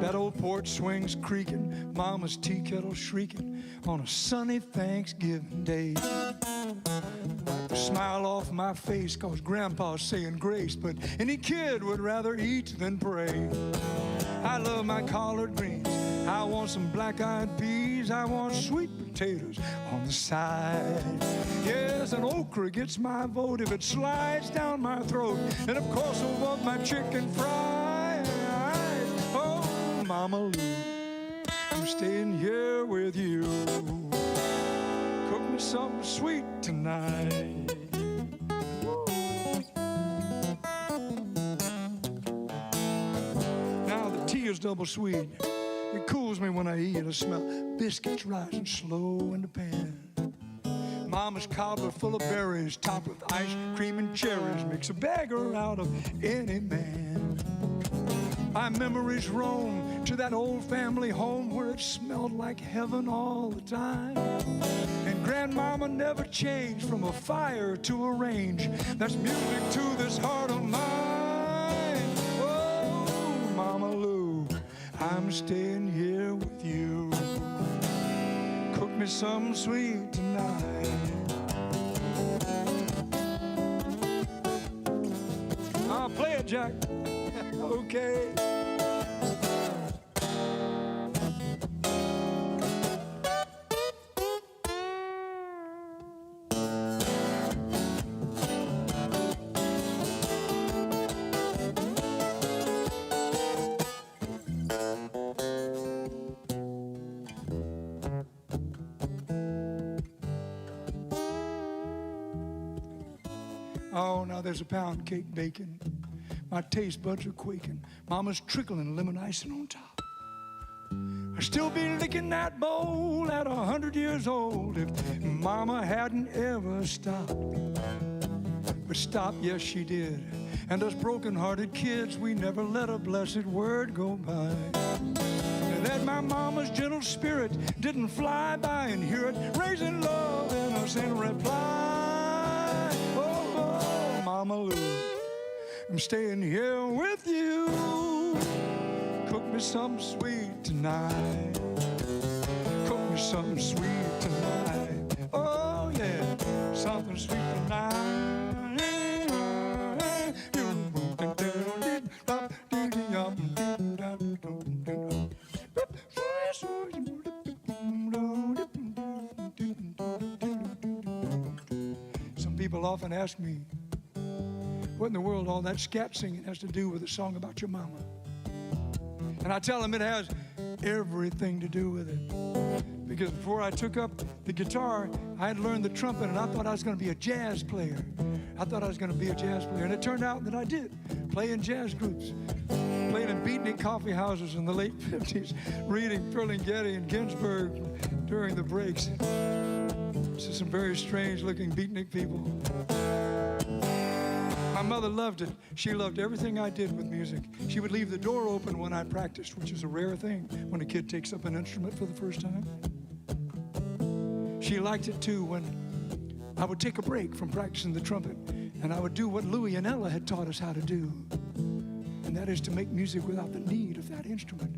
S3: That old porch swing's creaking, Mama's tea kettle shrieking on a sunny Thanksgiving day. Wipe the smile off my face, 'cause Grandpa's saying grace, but any kid would rather eat than pray. I love my collard greens, I want some black-eyed peas, I want sweet potatoes on the side. Yes, an okra gets my vote if it slides down my throat, and of course I want my chicken fried. Oh, Mama Lou, I'm staying here with you. Cook me something sweet tonight. Now the tea is double sweet. It cools me when I eat. I smell biscuits rising slow in the pan. Mama's cobbler full of berries, topped with ice cream and cherries, makes a beggar out of any man. My memories roam to that old family home where it smelled like heaven all the time. And Grandmama never changed from a fire to a range. That's music to this heart of mine. Oh, Mama Lou, I'm staying here with you. Cook me something sweet tonight. I'll play it, Jack. Okay. Oh, now there's a pound cake baking. My taste buds are quaking. Mama's trickling lemon icing on top. I'd still be licking that bowl at 100 years old if Mama hadn't ever stopped. But stop, yes, she did. And us broken-hearted kids, we never let a blessed word go by. And that my mama's gentle spirit didn't fly by and hear it, raising love in us in reply. Oh, Mama Lou, I'm staying here with you. Cook me something sweet tonight. Cook me something sweet tonight. Oh, yeah, something sweet tonight. Some people often ask me, what in the world all that scat singing has to do with a song about your mama? And I tell them it has everything to do with it. Because before I took up the guitar, I had learned the trumpet, and I thought I was going to be a jazz player. And it turned out that I did, play in jazz groups, playing in beatnik coffee houses in the late 50s, reading Ferlinghetti and Ginsberg during the breaks. To some very strange-looking beatnik people. My mother loved it. She loved everything I did with music. She would leave the door open when I practiced, which is a rare thing when a kid takes up an instrument for the first time. She liked it too when I would take a break from practicing the trumpet and I would do what Louie and Ella had taught us how to do. And that is to make music without the need of that instrument.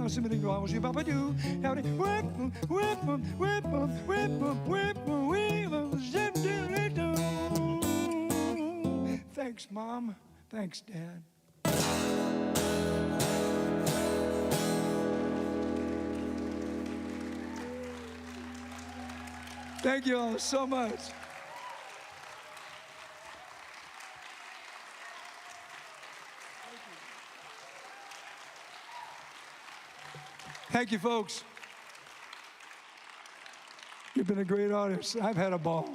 S3: down, something wrong, she papa do. Howdy, whip 'em, whip 'em, whip 'em, whip 'em, whip 'em, whip 'em, zip, zip, zip, zip. Thanks, Mom. Thanks, Dad. Thank you all so much. Thank you, folks. You've been a great audience. I've had a ball.